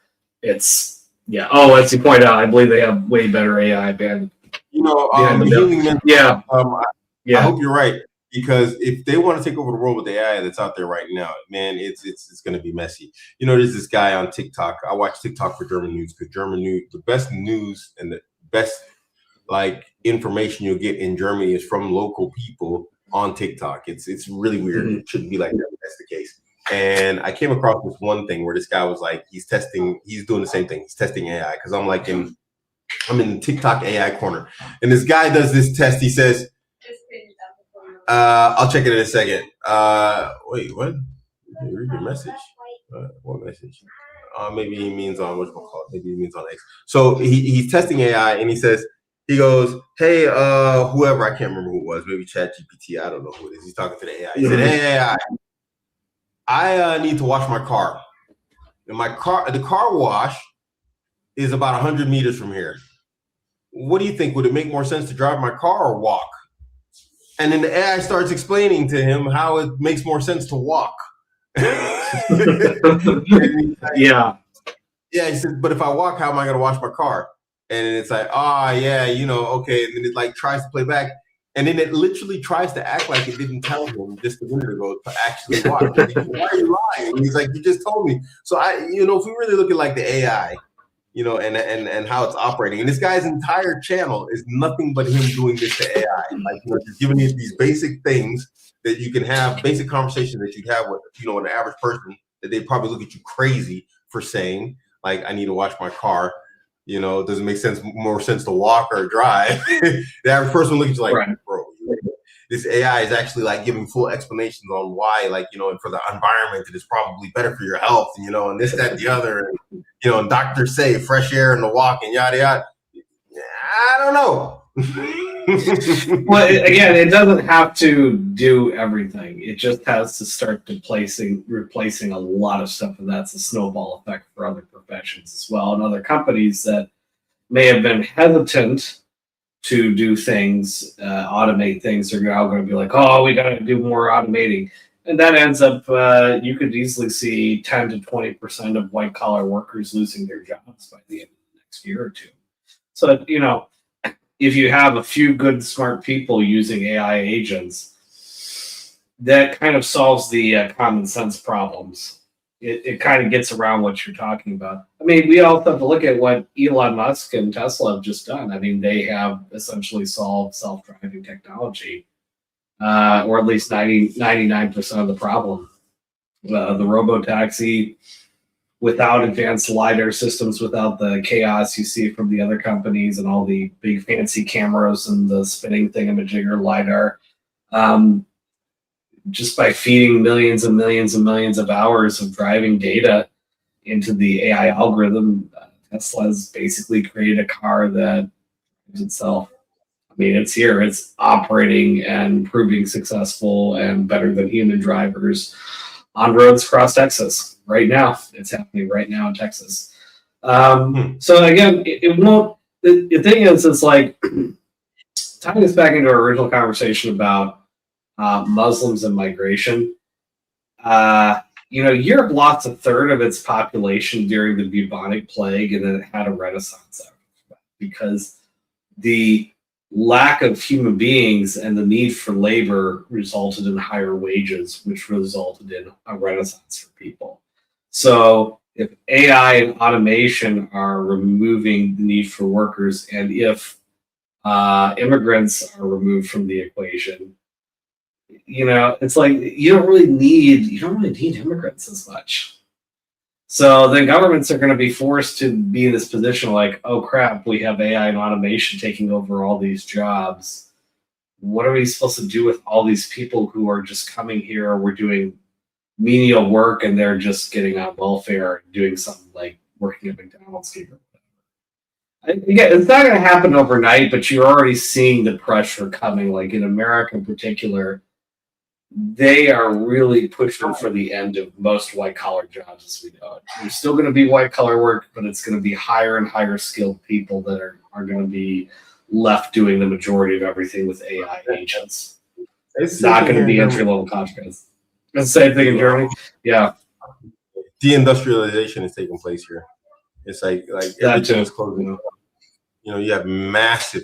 you point out, I believe they have way better AI band. Healing mental. Yeah. I hope you're right, because if they want to take over the world with the AI that's out there right now, man, it's going to be messy. There's this guy on TikTok. I watch TikTok for German news, because German news, the best news and the best information you'll get in Germany is from local people on TikTok. It's really weird. It shouldn't be like that, but that's the case. And I came across this one thing where this guy was he's doing the same thing. He's testing AI, because I'm in the TikTok AI corner, and this guy does this test. He says, I'll check it in a second. Wait, what? Read your message. What message? Maybe he means on maybe he means on X. So he's testing AI, and he goes, hey, whoever, I can't remember who it was, maybe ChatGPT, I don't know who it is. He's talking to the AI. He said, hey, AI, I need to wash my car. And the car wash is about 100 meters from here. What do you think? Would it make more sense to drive my car or walk? And then the AI starts explaining to him how it makes more sense to walk. Yeah. Yeah, he said, but if I walk, how am I going to wash my car? And it's like, yeah, okay. And then it like tries to play back. And then it literally tries to act like it didn't tell him just a minute ago to actually watch. Why are you lying? And he's like, you just told me. So if we really look at like the AI, and how it's operating, and this guy's entire channel is nothing but him doing this to AI. Like, just giving it these basic things that you can have, basic conversations that you'd have with, an average person that they'd probably look at you crazy for saying, like, I need to wash my car. It doesn't make more sense to walk or drive. The average person looks at you like, right. Bro, this AI is actually like giving full explanations on why, like, and for the environment, it is probably better for your health, and this, that, the other, and doctors say fresh air in the walk and yada, yada. I don't know. Well, again, it doesn't have to do everything. It just has to start replacing a lot of stuff, and that's a snowball effect for other professions as well, and other companies that may have been hesitant to do things, automate things, are now going to be like, oh, we got to do more automating. And that ends up, you could easily see 10 to 20% of white collar workers losing their jobs by the end of the next year or two. So, if you have a few good, smart people using AI agents, that kind of solves the common sense problems. It kind of gets around what you're talking about. I mean, we also have to look at what Elon Musk and Tesla have just done. I mean, they have essentially solved self-driving technology, or at least 99% of the problem. The robo-taxi, without advanced LiDAR systems, without the chaos you see from the other companies and all the big fancy cameras and the spinning thingamajigger LiDAR, just by feeding millions and millions and millions of hours of driving data into the AI algorithm, Tesla has basically created a car that drives itself. I mean, it's here, it's operating and proving successful and better than human drivers on roads across Texas right now. It's happening right now in Texas. So again, it won't, the thing is, it's like, tying this back into our original conversation about Muslims and migration. Europe lost a third of its population during the bubonic plague, and then it had a renaissance because the lack of human beings and the need for labor resulted in higher wages, which resulted in a renaissance for people. So if AI and automation are removing the need for workers, and if immigrants are removed from the equation, it's like you don't really need immigrants as much. So then governments are going to be forced to be in this position like, oh crap, we have AI and automation taking over all these jobs. What are we supposed to do with all these people who are just coming here, or we're doing menial work and they're just getting on welfare and doing something like working at McDonald's or whatever? Again, it's not going to happen overnight, but you're already seeing the pressure coming. Like in America in particular, they are really pushing for the end of most white-collar jobs as we know it. There's still going to be white-collar work, but it's going to be higher and higher skilled people that are going to be left doing the majority of everything with AI agents. It's not going to be entry-level contracts. It's the same thing in Germany. Yeah. Deindustrialization is taking place here. It's like everything is closing up. You have massive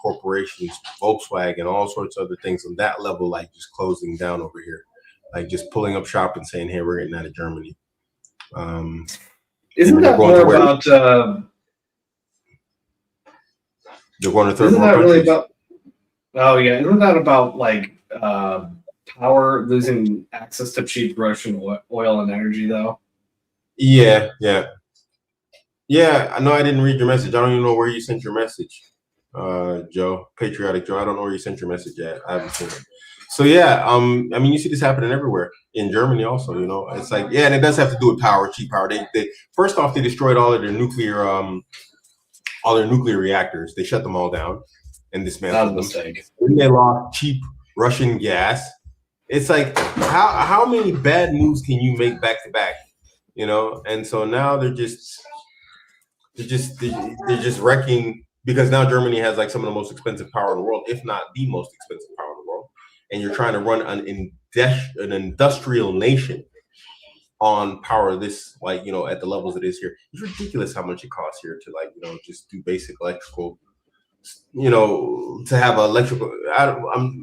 corporations, Volkswagen, all sorts of other things on that level, like just closing down over here, like just pulling up shop and saying, "Hey, we're getting out of Germany." Isn't that more about? They're going to third world countries. Really about? Oh yeah, isn't that about like power, losing access to cheap Russian oil and energy though? Yeah. I know I didn't read your message. I don't even know where you sent your message, Joe, Patriotic Joe. I don't know where you sent your message at. I haven't seen it. So yeah, I mean, you see this happening everywhere in Germany also. It's like, yeah, and it does have to do with power, cheap power. They first off, they destroyed all their nuclear reactors. They shut them all down and dismantled them. Then they lost cheap Russian gas. It's like, how many bad moves can you make back to back? And so now they're just wrecking, because now Germany has like some of the most expensive power in the world, if not the most expensive power in the world. And you're trying to run an industrial nation on power this, like, at the levels it is here. It's ridiculous how much it costs here to, like, just do basic electrical, to have electrical.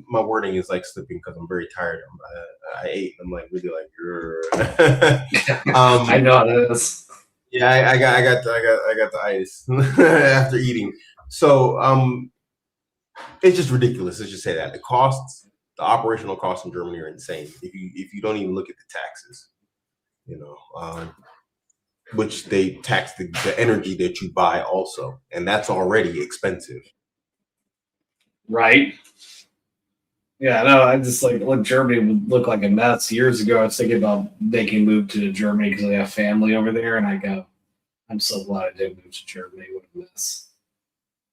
My wording is like slipping because I'm very tired. I ate. I'm like really like. I know it is. Yeah, I got the itis after eating. So it's just ridiculous. Let's just say that the operational costs in Germany are insane. If you don't even look at the taxes, which they tax the energy that you buy also, and that's already expensive. Right. Yeah, no, I just look, Germany would look like a mess. Years ago, I was thinking about making a move to Germany because I have family over there, and I go, I'm so glad I did move to Germany. What a mess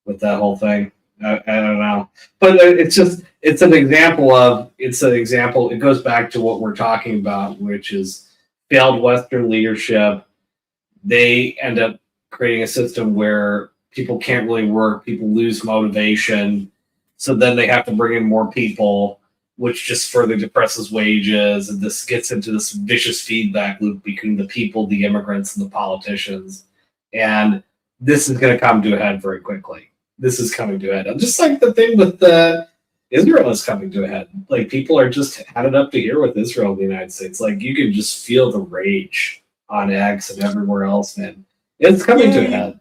with that whole thing. I don't know, but it's an example. It goes back to what we're talking about, which is failed Western leadership. They end up creating a system where people can't really work, people lose motivation, so then they have to bring in more people, which just further depresses wages, and this gets into this vicious feedback loop between the people, the immigrants, and the politicians. And this is going to come to a head very quickly. This is coming to a head. Just like the thing with Israel is coming to a head. Like, people are just had it up to here with Israel and the United States. Like, you can just feel the rage on X and everywhere else, man. It's coming to a head.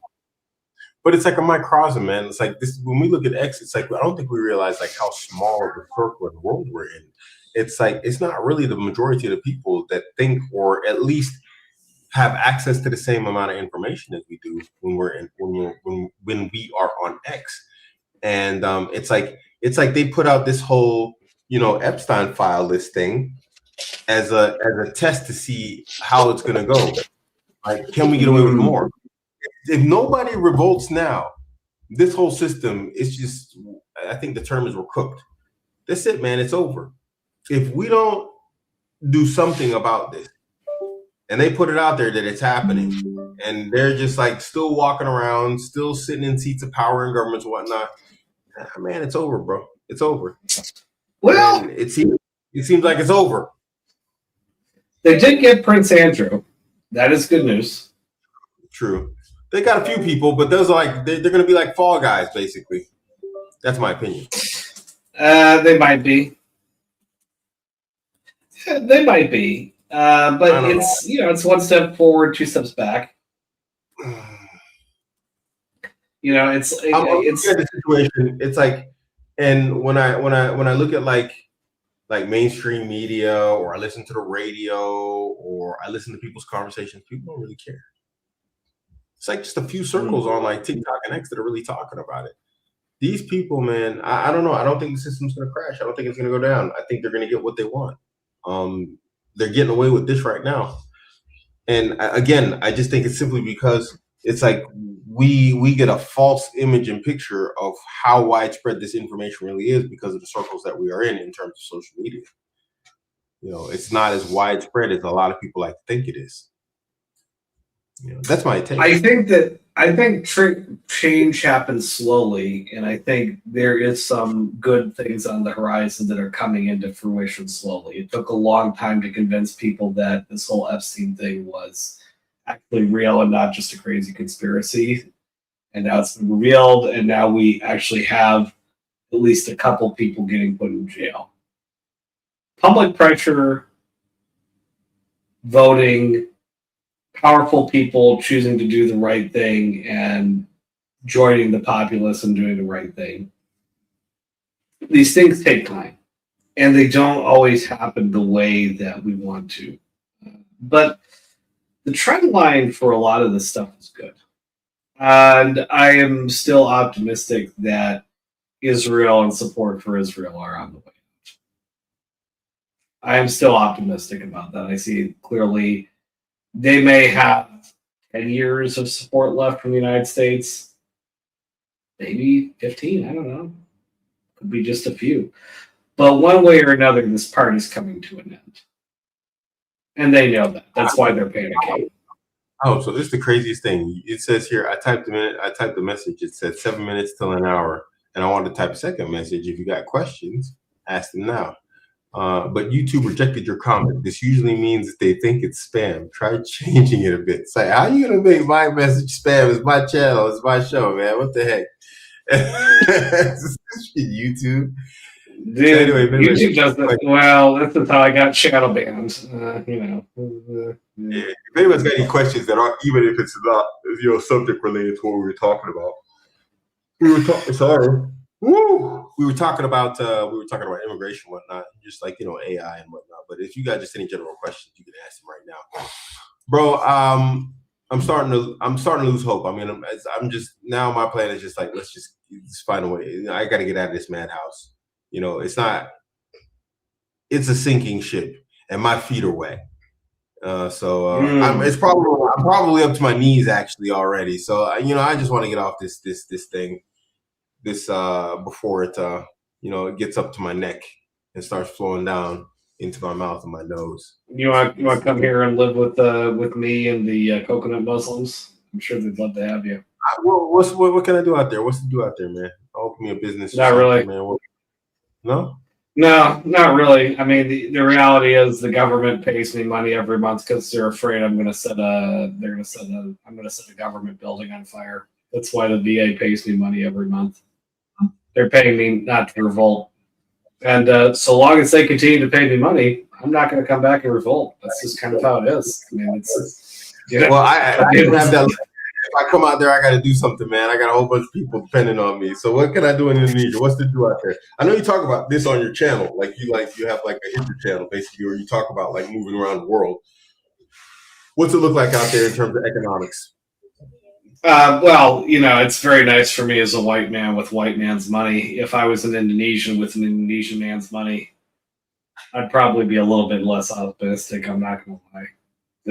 But it's like a microcosm, man. It's like this when we look at X, it's like I don't think we realize like how small of a circle of the world we're in. It's like it's not really the majority of the people that think or at least have access to the same amount of information as we do when we are on X. And it's like they put out this whole Epstein file list thing as a test to see how it's gonna go. Like, can we get away with more? If nobody revolts now, this whole system is just, I think the term is we're cooked. That's it, man. It's over. If we don't do something about this, and they put it out there that it's happening, and they're just like still walking around, still sitting in seats of power in governments and whatnot, man, it's over, bro. It's over. Well, and it seems like it's over. They did get Prince Andrew. That is good news. True. They got a few people, but those are like they're going to be like Fall Guys, basically. That's my opinion. They might be. They might be. But it's it's one step forward, two steps back. It's the situation. It's like, and when I look at like mainstream media, or I listen to the radio, or I listen to people's conversations, people don't really care. It's like just a few circles on like TikTok and X that are really talking about it. These people, man, I don't know. I don't think the system's going to crash. I don't think it's going to go down. I think they're going to get what they want. They're getting away with this right now. And again, I just think it's simply because it's like we get a false image and picture of how widespread this information really is because of the circles that we are in terms of social media. It's not as widespread as a lot of people like to think it is. That's my take. I think change happens slowly, and I think there is some good things on the horizon that are coming into fruition slowly. It took a long time to convince people that this whole Epstein thing was actually real and not just a crazy conspiracy. And now it's been revealed, and now we actually have at least a couple people getting put in jail. Public pressure, voting, powerful people choosing to do the right thing and joining the populace and doing the right thing. These things take time, and they don't always happen the way that we want to. But the trend line for a lot of this stuff is good. And I am still optimistic that Israel and support for Israel are on the way out. I am still optimistic about that. I see clearly they may have 10 years of support left from the United States. Maybe 15, I don't know. Could be just a few. But one way or another, this party's coming to an end. And they know that. That's why they're panicking. Oh, so this is the craziest thing. It says here, I typed the message. It said 7 minutes till an hour. And I wanted to type a second message. If you got questions, ask them now. But YouTube rejected your comment. This usually means that they think it's spam. Try changing it a bit. It's like, how are you gonna make my message spam? It's my channel. It's my show, man. What the heck? YouTube. Dude, anyway, YouTube doesn't. Well, that's just how I got shadow banned. Yeah. If anyone's got any questions that aren't, even if it's not, subject related to what we were talking about, we were talking about immigration and whatnot, just like AI and whatnot. But if you got just any general questions, you can ask them right now, bro. I'm starting to lose hope. I mean, I'm just now. My plan is just like let's just find a way. I got to get out of this madhouse. It's a sinking ship, and my feet are wet. I'm probably up to my knees actually already. So I just want to get off this thing, before it it gets up to my neck and starts flowing down into my mouth and my nose. You want to come here and live with me and the coconut Muslims? I'm sure they'd love to have you. What can I do out there? What's to do out there, man? I'll open me a business. Not really, man. No, not really. I mean, the reality is the government pays me money every month because they're afraid I'm going to set a government building on fire. That's why the VA pays me money every month. They're paying me not to revolt, and so long as they continue to pay me money, I'm not going to come back and revolt. That's just kind of how it is. I mean, it's well, I didn't have that. If I come out there, I got to do something, man. I got a whole bunch of people depending on me. So what can I do in Indonesia? What's to do out there? I know you talk about this on your channel, like you have like a history channel, basically, where you talk about like moving around the world. What's it look like out there in terms of economics? Well, it's very nice for me as a white man with white man's money. If I was an Indonesian with an Indonesian man's money, I'd probably be a little bit less optimistic. I'm not going to lie.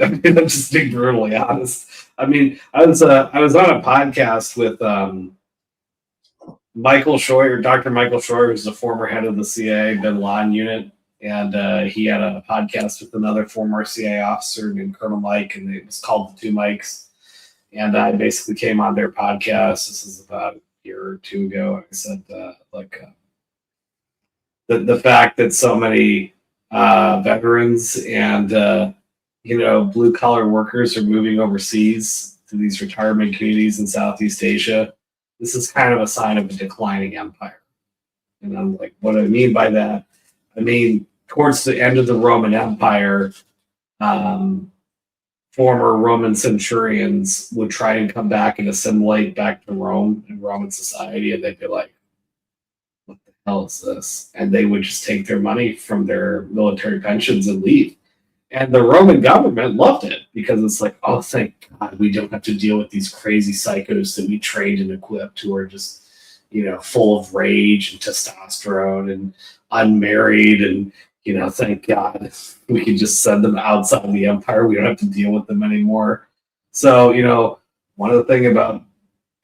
I mean, I'm just being brutally honest. I mean, I was on a podcast with Michael Scheuer, Dr. Michael Scheuer, who's the former head of the CIA Bin Laden unit, and he had a podcast with another former CIA officer named Colonel Mike, and it was called The Two Mikes. And I basically came on their podcast. This is about a year or two ago. I said the fact that so many veterans and blue collar workers are moving overseas to these retirement communities in Southeast Asia. This is kind of a sign of a declining empire. And I'm like, what do I mean by that? I mean, towards the end of the Roman Empire, former Roman centurions would try and come back and assimilate back to Rome and Roman society, and they'd be like, what the hell is this? And they would just take their money from their military pensions and leave. And the Roman government loved it because it's like, oh, thank God we don't have to deal with these crazy psychos that we trained and equipped who are just, full of rage and testosterone and unmarried. And, thank God we can just send them outside of the empire. We don't have to deal with them anymore. So, one of the things about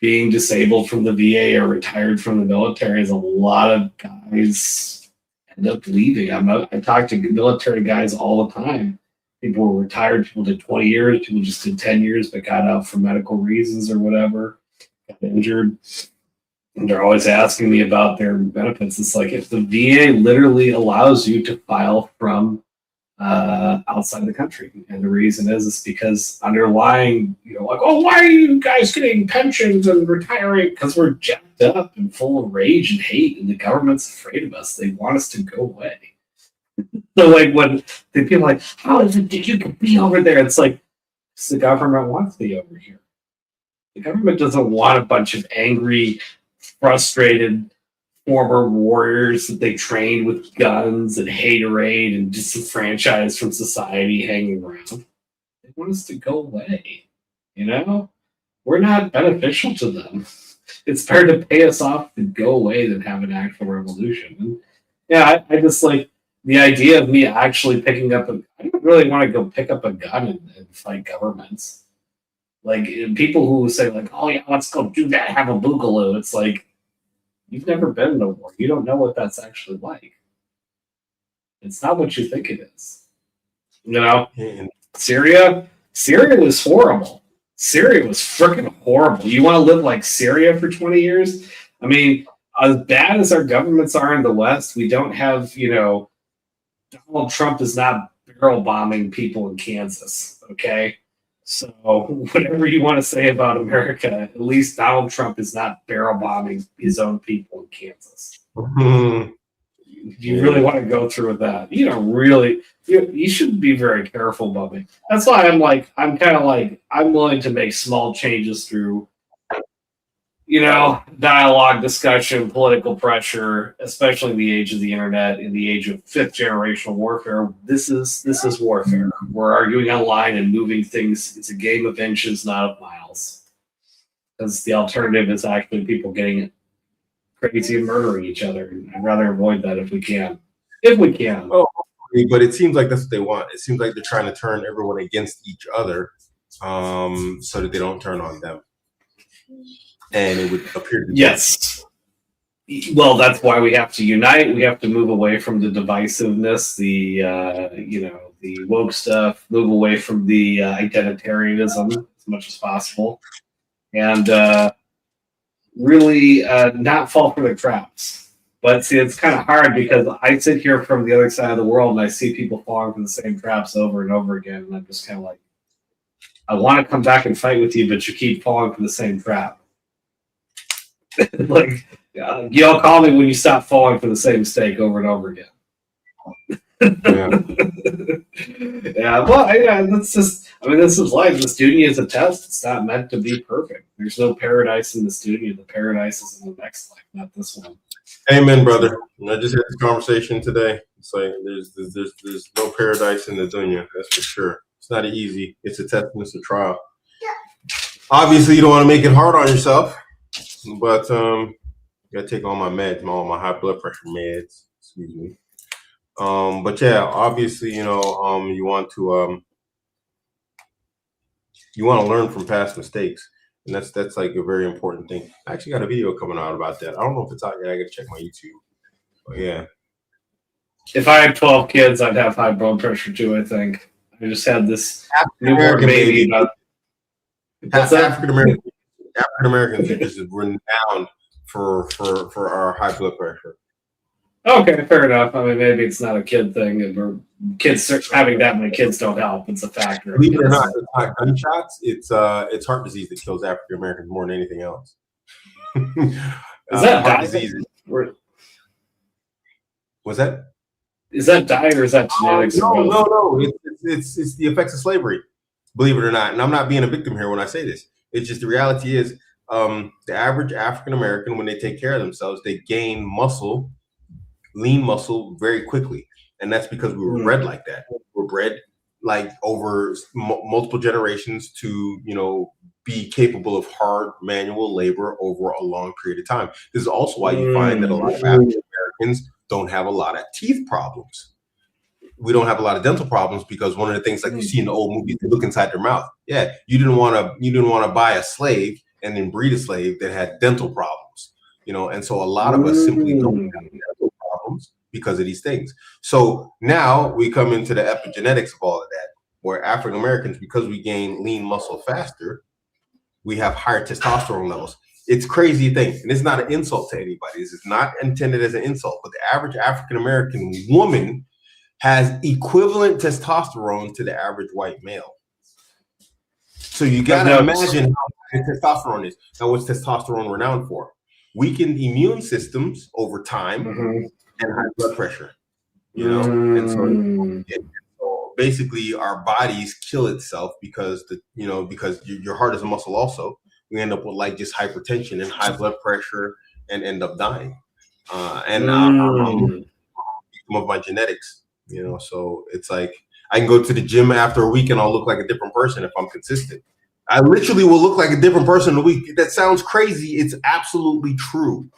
being disabled from the VA or retired from the military is a lot of guys end up leaving. I talk to military guys all the time. People were retired, people did 20 years, people just did 10 years, but got out for medical reasons or whatever, got injured. And they're always asking me about their benefits. It's like if the VA literally allows you to file from outside the country. And the reason is because underlying, like, oh, why are you guys getting pensions and retiring? Because we're jacked up and full of rage and hate, and the government's afraid of us. They want us to go away. So, like, when the people are like, how is it that you can be over there? It's like, the government wants me over here. The government doesn't want a bunch of angry, frustrated former warriors that they trained with guns and haterade and disenfranchised from society hanging around. They want us to go away. We're not beneficial to them. It's better to pay us off to go away than have an actual revolution. And yeah, I just like the idea of me actually picking up I don't really want to go pick up a gun and fight governments. Like people who say like, oh yeah, let's go do that, have a boogaloo. It's like, you've never been in a war. You don't know what that's actually like. It's not what you think it is. Syria was horrible. Syria was freaking horrible. You want to live like Syria for 20 years? I mean, as bad as our governments are in the West, we don't have, Donald Trump is not barrel bombing people in Kansas. Okay. So whatever you want to say about America, at least Donald Trump is not barrel bombing his own people in Kansas. You really want to go through with that? You don't really. You should be very careful, Bubby. That's why I'm kind of like I'm willing to make small changes through, dialogue, discussion, political pressure, especially in the age of the internet, in the age of fifth generational warfare. This is warfare. We're arguing online and moving things. It's a game of inches, not of miles. Because the alternative is actually people getting crazy and murdering each other. I'd rather avoid that if we can. If we can. Well, but it seems like that's what they want. It seems like they're trying to turn everyone against each other, so that they don't turn on them. And it would appear to be yes. Well, that's why we have to unite. We have to move away from the divisiveness, the woke stuff, move away from the identitarianism as much as possible, and really not fall for the traps. But see, it's kind of hard because I sit here from the other side of the world and I see people falling for the same traps over and over again, and I'm just kind of like, I want to come back and fight with you, but you keep falling for the same trap. You'll call me when you stop falling for the same mistake over and over again. That's just. I mean, this is life. This dunya is a test. It's not meant to be perfect. There's no paradise in this dunya. The paradise is in the next life, not this one. Amen, brother. I just had this conversation today. It's like there's no paradise in the dunya. That's for sure. It's not easy. It's a test and it's a trial. Obviously, you don't want to make it hard on yourself. But you gotta take all my meds, all my high blood pressure meds. Excuse me. But yeah, obviously, you want to learn from past mistakes, and that's like a very important thing. I actually got a video coming out about that. I don't know if it's out yet. I gotta check my YouTube. But yeah. If I had 12 kids, I'd have high blood pressure too. I think I just had this newborn baby. African Americans are just renowned for our high blood pressure. Okay, fair enough. I mean, maybe it's not a kid thing, and kids having that many kids don't help. It's a factor. Believe it or not, it's not gunshots. It's heart disease that kills African Americans more than anything else. Is that heart disease? What's that? Is that diet or is that genetics? No. It's the effects of slavery. Believe it or not, and I'm not being a victim here when I say this. It's just the reality is the average African American, when they take care of themselves, they gain muscle, lean muscle very quickly. And that's because we were bred like that. We were bred like over multiple generations to, be capable of hard manual labor over a long period of time. This is also why you find that a lot of African Americans don't have a lot of teeth problems. We don't have a lot of dental problems because one of the things like you see in the old movies, they look inside their mouth. Yeah, you didn't want to buy a slave and then breed a slave that had dental problems, and so a lot of us simply don't have dental problems because of these things. So now we come into the epigenetics of all of that, where African Americans, because we gain lean muscle faster, we have higher testosterone levels. It's a crazy thing, and it's not an insult to anybody. This is not intended as an insult, but the average African American woman has equivalent testosterone to the average white male. So you gotta imagine how high testosterone is. Now, what's testosterone renowned for? Weakened immune systems over time and high blood pressure. And so basically our bodies kill itself because because your heart is a muscle also. We end up with like just hypertension and high blood pressure and end up dying. Some of my genetics. So it's like I can go to the gym after a week and I'll look like a different person if I'm consistent. I literally will look like a different person in a week. That sounds crazy. It's absolutely true.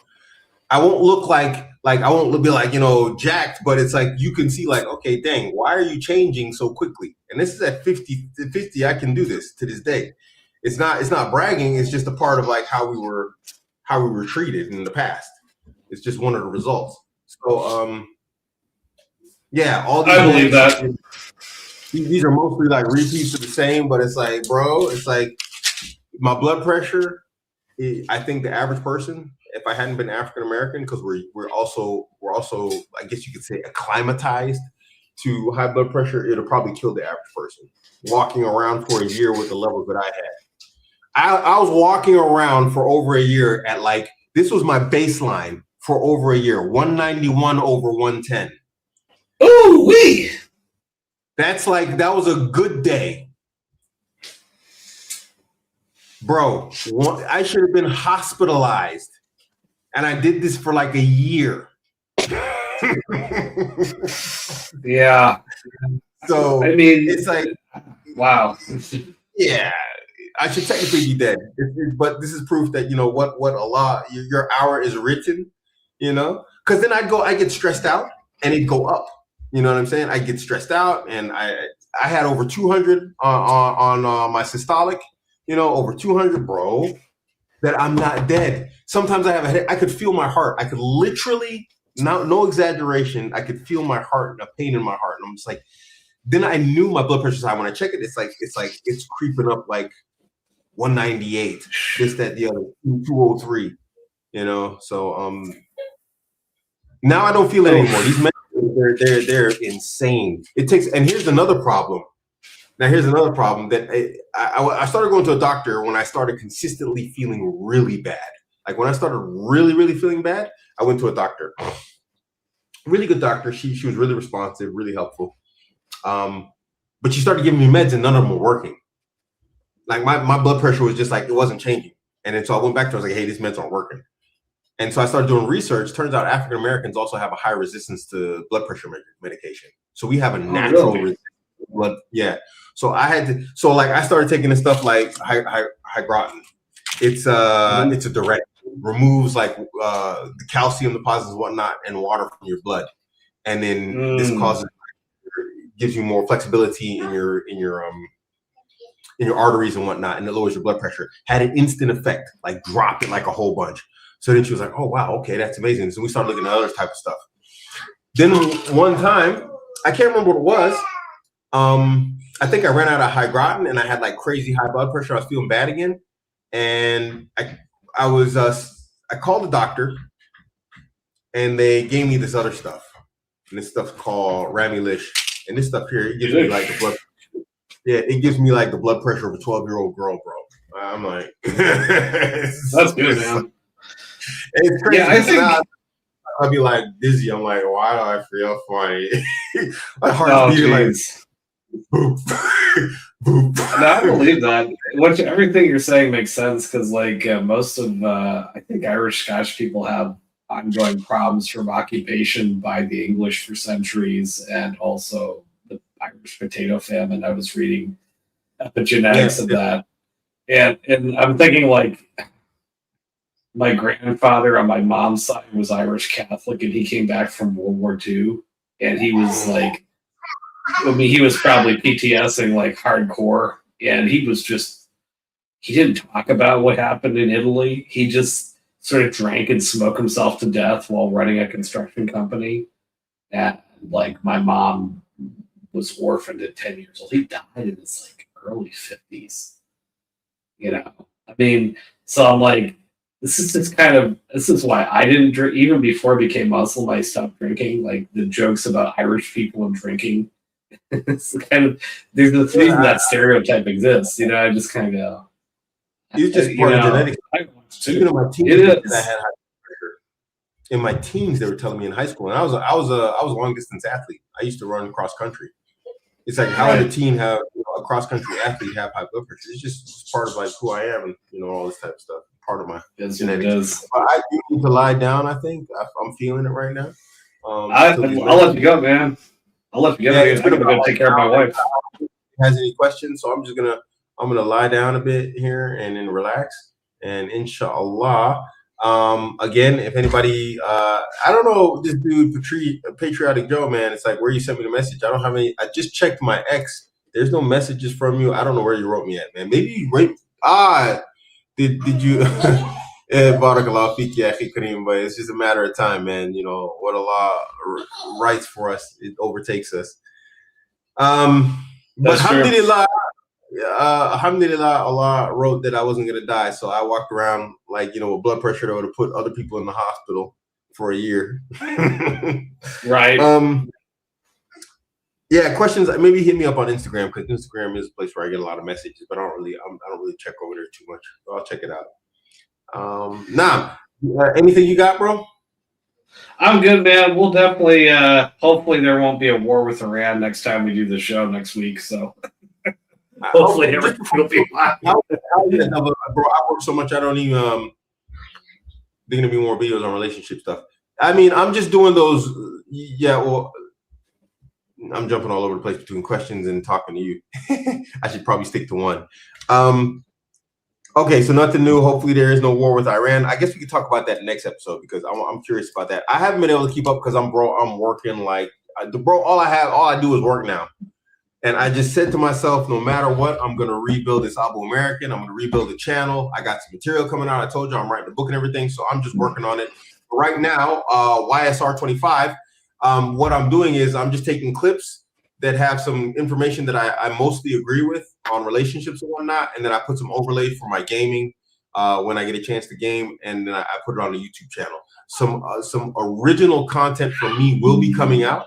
I won't look like I won't be like, jacked, but it's like you can see like, okay, dang, why are you changing so quickly? And this is at 50, I can do this to this day. It's not bragging, it's just a part of like how we were treated in the past. It's just one of the results. So yeah, all these I believe that. These are mostly like repeats of the same, but it's like, bro, it's like my blood pressure. I think the average person, if I hadn't been African American, because we're also, I guess you could say, acclimatized to high blood pressure, it'll probably kill the average person. Walking around for a year with the levels that I had. I was walking around for over a year at like, this was my baseline for over a year, 191 over 110. Ooh wee! That's like, that was a good day. Bro, I should have been hospitalized. And I did this for like a year. Yeah. So I mean, it's like, wow. yeah, I should technically be dead. But this is proof that, you know, what Allah, your hour is written, you know? Because then I get stressed out and it'd go up. You know what I'm saying? I get stressed out, and I had over 200 on my systolic, you know, over 200, bro, that I'm not dead. Sometimes I have a headache. I could feel my heart. I could literally, no exaggeration, I could feel my heart, a pain in my heart. And I'm just like, then I knew my blood pressure's high. When I check it, it's creeping up like 198, this, that, the other, 203, you know? So now I don't feel it anymore. These medicines, they're insane. It takes, and here's another problem. Now, here's another problem that I started going to a doctor when I started consistently feeling really bad. Like when I started really, really feeling bad, I went to a doctor. Really good doctor. She was really responsive, really helpful. But she started giving me meds and none of them were working. Like my blood pressure was just like, it wasn't changing. And then so I went back to her, I was like, hey, these meds aren't working. And so I started doing research. Turns out African Americans also have a high resistance to blood pressure medication. So we have a natural resistance to blood. Yeah. So I started taking this stuff like Hygrotin. It's a diuretic. Removes like the calcium deposits and whatnot and water from your blood. And then this gives you more flexibility in your arteries and whatnot, and it lowers your blood pressure. Had an instant effect, like dropped it like a whole bunch. So then she was like, oh, wow, okay, that's amazing. So we started looking at other type of stuff. Then one time, I can't remember what it was. I think I ran out of Hygrotin and I had like crazy high blood pressure. I was feeling bad again. And I called the doctor and they gave me this other stuff. And this stuff's called Ramilish. And this stuff here, it gives me like the blood. Yeah, it gives me like the blood pressure of a 12-year-old girl, bro. I'm like, that's good, man. It's crazy. Yeah, I think I'll be like dizzy. I'm like, why do I feel funny? My heart's beating like boop, boop. No, I believe that. Everything you're saying makes sense because, like, most of I think Irish Scotch people have ongoing problems from occupation by the English for centuries, and also the Irish potato famine. I was reading epigenetics of that, and I'm thinking like. My grandfather on my mom's side was Irish Catholic, and he came back from World War II, and he was like, I mean, he was probably PTSing like hardcore, and he didn't talk about what happened in Italy. He just sort of drank and smoked himself to death while running a construction company. And like my mom was orphaned at 10 years old. He died in his like early 50s. You know, I mean, so I'm like, this is why I didn't drink. Even before I became Muslim, I stopped drinking. Like the jokes about Irish people and drinking. It's kind of, there's the reason that stereotype exists. You know, I just kind of go. It's just part of genetics. Even in my teens, I had high pressure. In my teens, they were telling me in high school, and I was a long distance athlete. I used to run cross country. It's like how would a teen have a cross country athlete have high blood pressure? It's just part of like who I am, and all this type of stuff. Part of my genetics. But I do need to lie down. I think I'm feeling it right now. I'll let you go, man. I'll let you go. I'm gonna take care of my wife. Has any questions? So I'm gonna lie down a bit here and then relax. And inshallah, again, if anybody, I don't know this dude, Patriotic Joe, man. It's like where you sent me the message. I don't have any. I just checked my ex. There's no messages from you. I don't know where you wrote me at, man. Maybe you wrote. Did you Barakallah Fiki Akhi Kareem, but it's just a matter of time, man. You know, what Allah writes for us, it overtakes us. But alhamdulillah, Allah wrote that I wasn't gonna die. So I walked around like, with blood pressure that would have put other people in the hospital for a year. Right. Yeah, questions. Maybe hit me up on Instagram because Instagram is a place where I get a lot of messages, but I don't really check over there too much. So I'll check it out. Anything you got, bro? I'm good, man. We'll definitely, hopefully, there won't be a war with Iran next time we do the show next week. So hopefully, everything will be fine. Bro, I work so much. I don't even. There's gonna be more videos on relationship stuff. I mean, I'm just doing those. Yeah, well, I'm jumping all over the place between questions and talking to you. I should probably stick to one. Okay, so nothing new. Hopefully, there is no war with Iran. I guess we could talk about that next episode because I'm curious about that. I haven't been able to keep up because I'm working like all I do is work now. And I just said to myself, no matter what, I'm going to rebuild this Abu American. I'm going to rebuild the channel. I got some material coming out. I told you I'm writing the book and everything. So I'm just working on it. But right now, YSR 25, what I'm doing is I'm just taking clips that have some information that I mostly agree with on relationships and whatnot. And then I put some overlays for my gaming when I get a chance to game. And then I put it on the YouTube channel. Some original content from me will be coming out.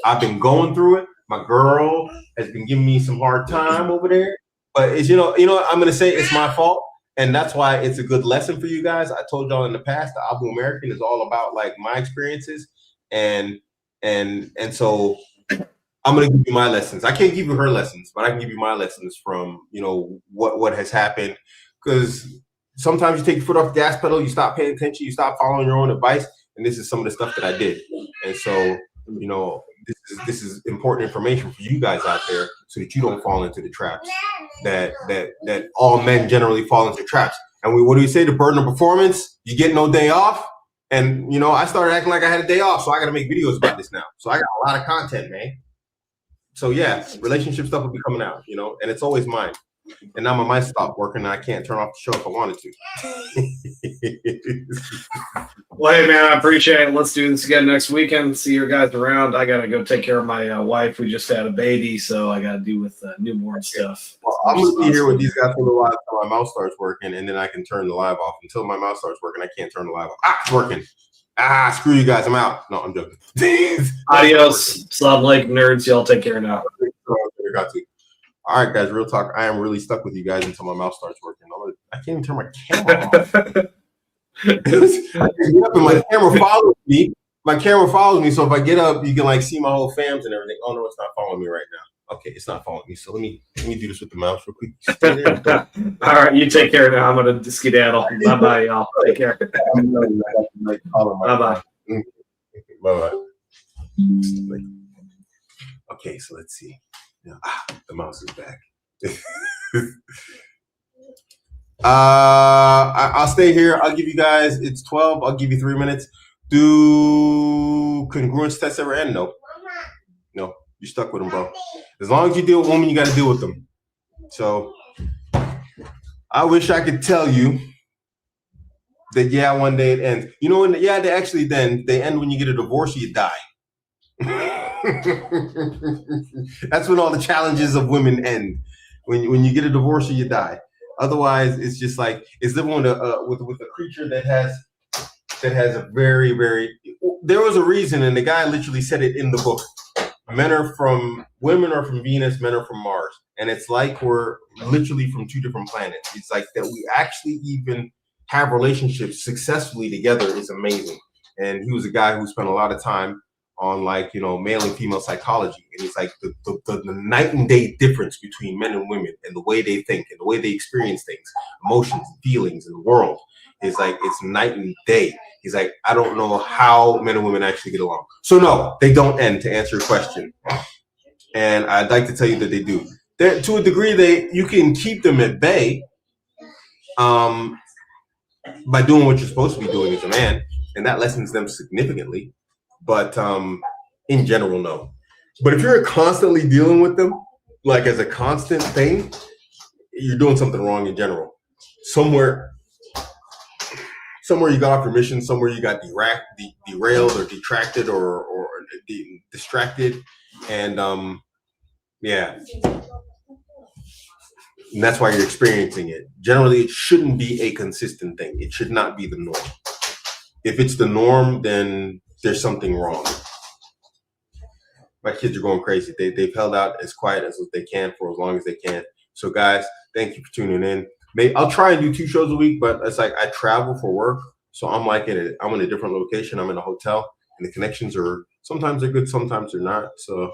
I've been going through it. My girl has been giving me some hard time over there, but it's I'm gonna say it's my fault, and that's why it's a good lesson for you guys. I told y'all in the past, the Abu American is all about like my experiences, and so I'm gonna give you my lessons. I can't give you her lessons, but I can give you my lessons from what has happened. Because sometimes you take your foot off the gas pedal, you stop paying attention, you stop following your own advice, and this is some of the stuff that I did, and so this is important information for you guys out there so that you don't fall into the traps that all men generally fall into traps. And what do we say? The burden of performance, you get no day off. And I started acting like I had a day off, so I got to make videos about this now. So I got a lot of content, man. So yeah, relationship stuff will be coming out, and it's always mine. And now my mic stopped working and I can't turn off the show if I wanted to. Well, hey, man, I appreciate it. Let's do this again next weekend. See you guys around. I got to go take care of my wife. We just had a baby, so I got to do with newborn stuff. Well, I'm going to be here with these guys for a little while until my mouse starts working, and then I can turn the live off. Until my mouse starts working, I can't turn the live off. It's working. Screw you guys. I'm out. No, I'm joking. Adios. Salt Lake nerds. Y'all take care now. Got to. All right, guys, real talk. I am really stuck with you guys until my mouse starts working. I can't even turn my camera off. I get up and my camera follows me. My camera follows me, so if I get up, you can like see my whole fams and everything. Oh no, it's not following me right now. Okay, it's not following me. So let me do this with the mouse real quick. All right, you take care now. I'm gonna skedaddle. Bye bye, y'all. Take care. Bye bye. Bye bye. Okay, so let's see. The mouse is back. I'll stay here. I'll give you guys. It's 12. I'll give you 3 minutes. Do congruence tests ever end? No. No. You're stuck with them, bro. As long as you deal with women, you got to deal with them. So I wish I could tell you that one day it ends. They end when you get a divorce or you die. That's when all the challenges of women end. When you get a divorce or you die. Otherwise, it's just like it's living with a creature that has a very, very. There was a reason, and the guy literally said it in the book. Women are from Venus, men are from Mars, and it's like we're literally from two different planets. It's like that we actually even have relationships successfully together is amazing. And he was a guy who spent a lot of time on male and female psychology, and it's like the night and day difference between men and women and the way they think and the way they experience things, emotions, feelings in the world is like it's night and day. He's like, I don't know how men and women actually get along. So no, they don't end, to answer your question. And I'd like to tell you that they do. To a degree, you can keep them at bay by doing what you're supposed to be doing as a man, and that lessens them significantly. But in general, no. But if you're constantly dealing with them, like as a constant thing, you're doing something wrong in general. Somewhere you got off your mission, somewhere you got derailed or detracted or distracted. And and that's why you're experiencing it. Generally, it shouldn't be a consistent thing. It should not be the norm. If it's the norm, then there's something wrong. My kids are going crazy. They've held out as quiet as they can for as long as they can. So guys, thank you for tuning in. I'll try and do 2 shows a week, but it's like I travel for work, so I'm in a different location. I'm in a hotel, and the connections are sometimes they're good, sometimes they're not. So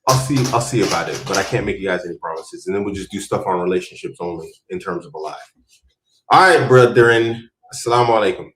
I'll see about it, but I can't make you guys any promises. And then we'll just do stuff on relationships only in terms of a live. All right, brethren. Assalamu alaikum.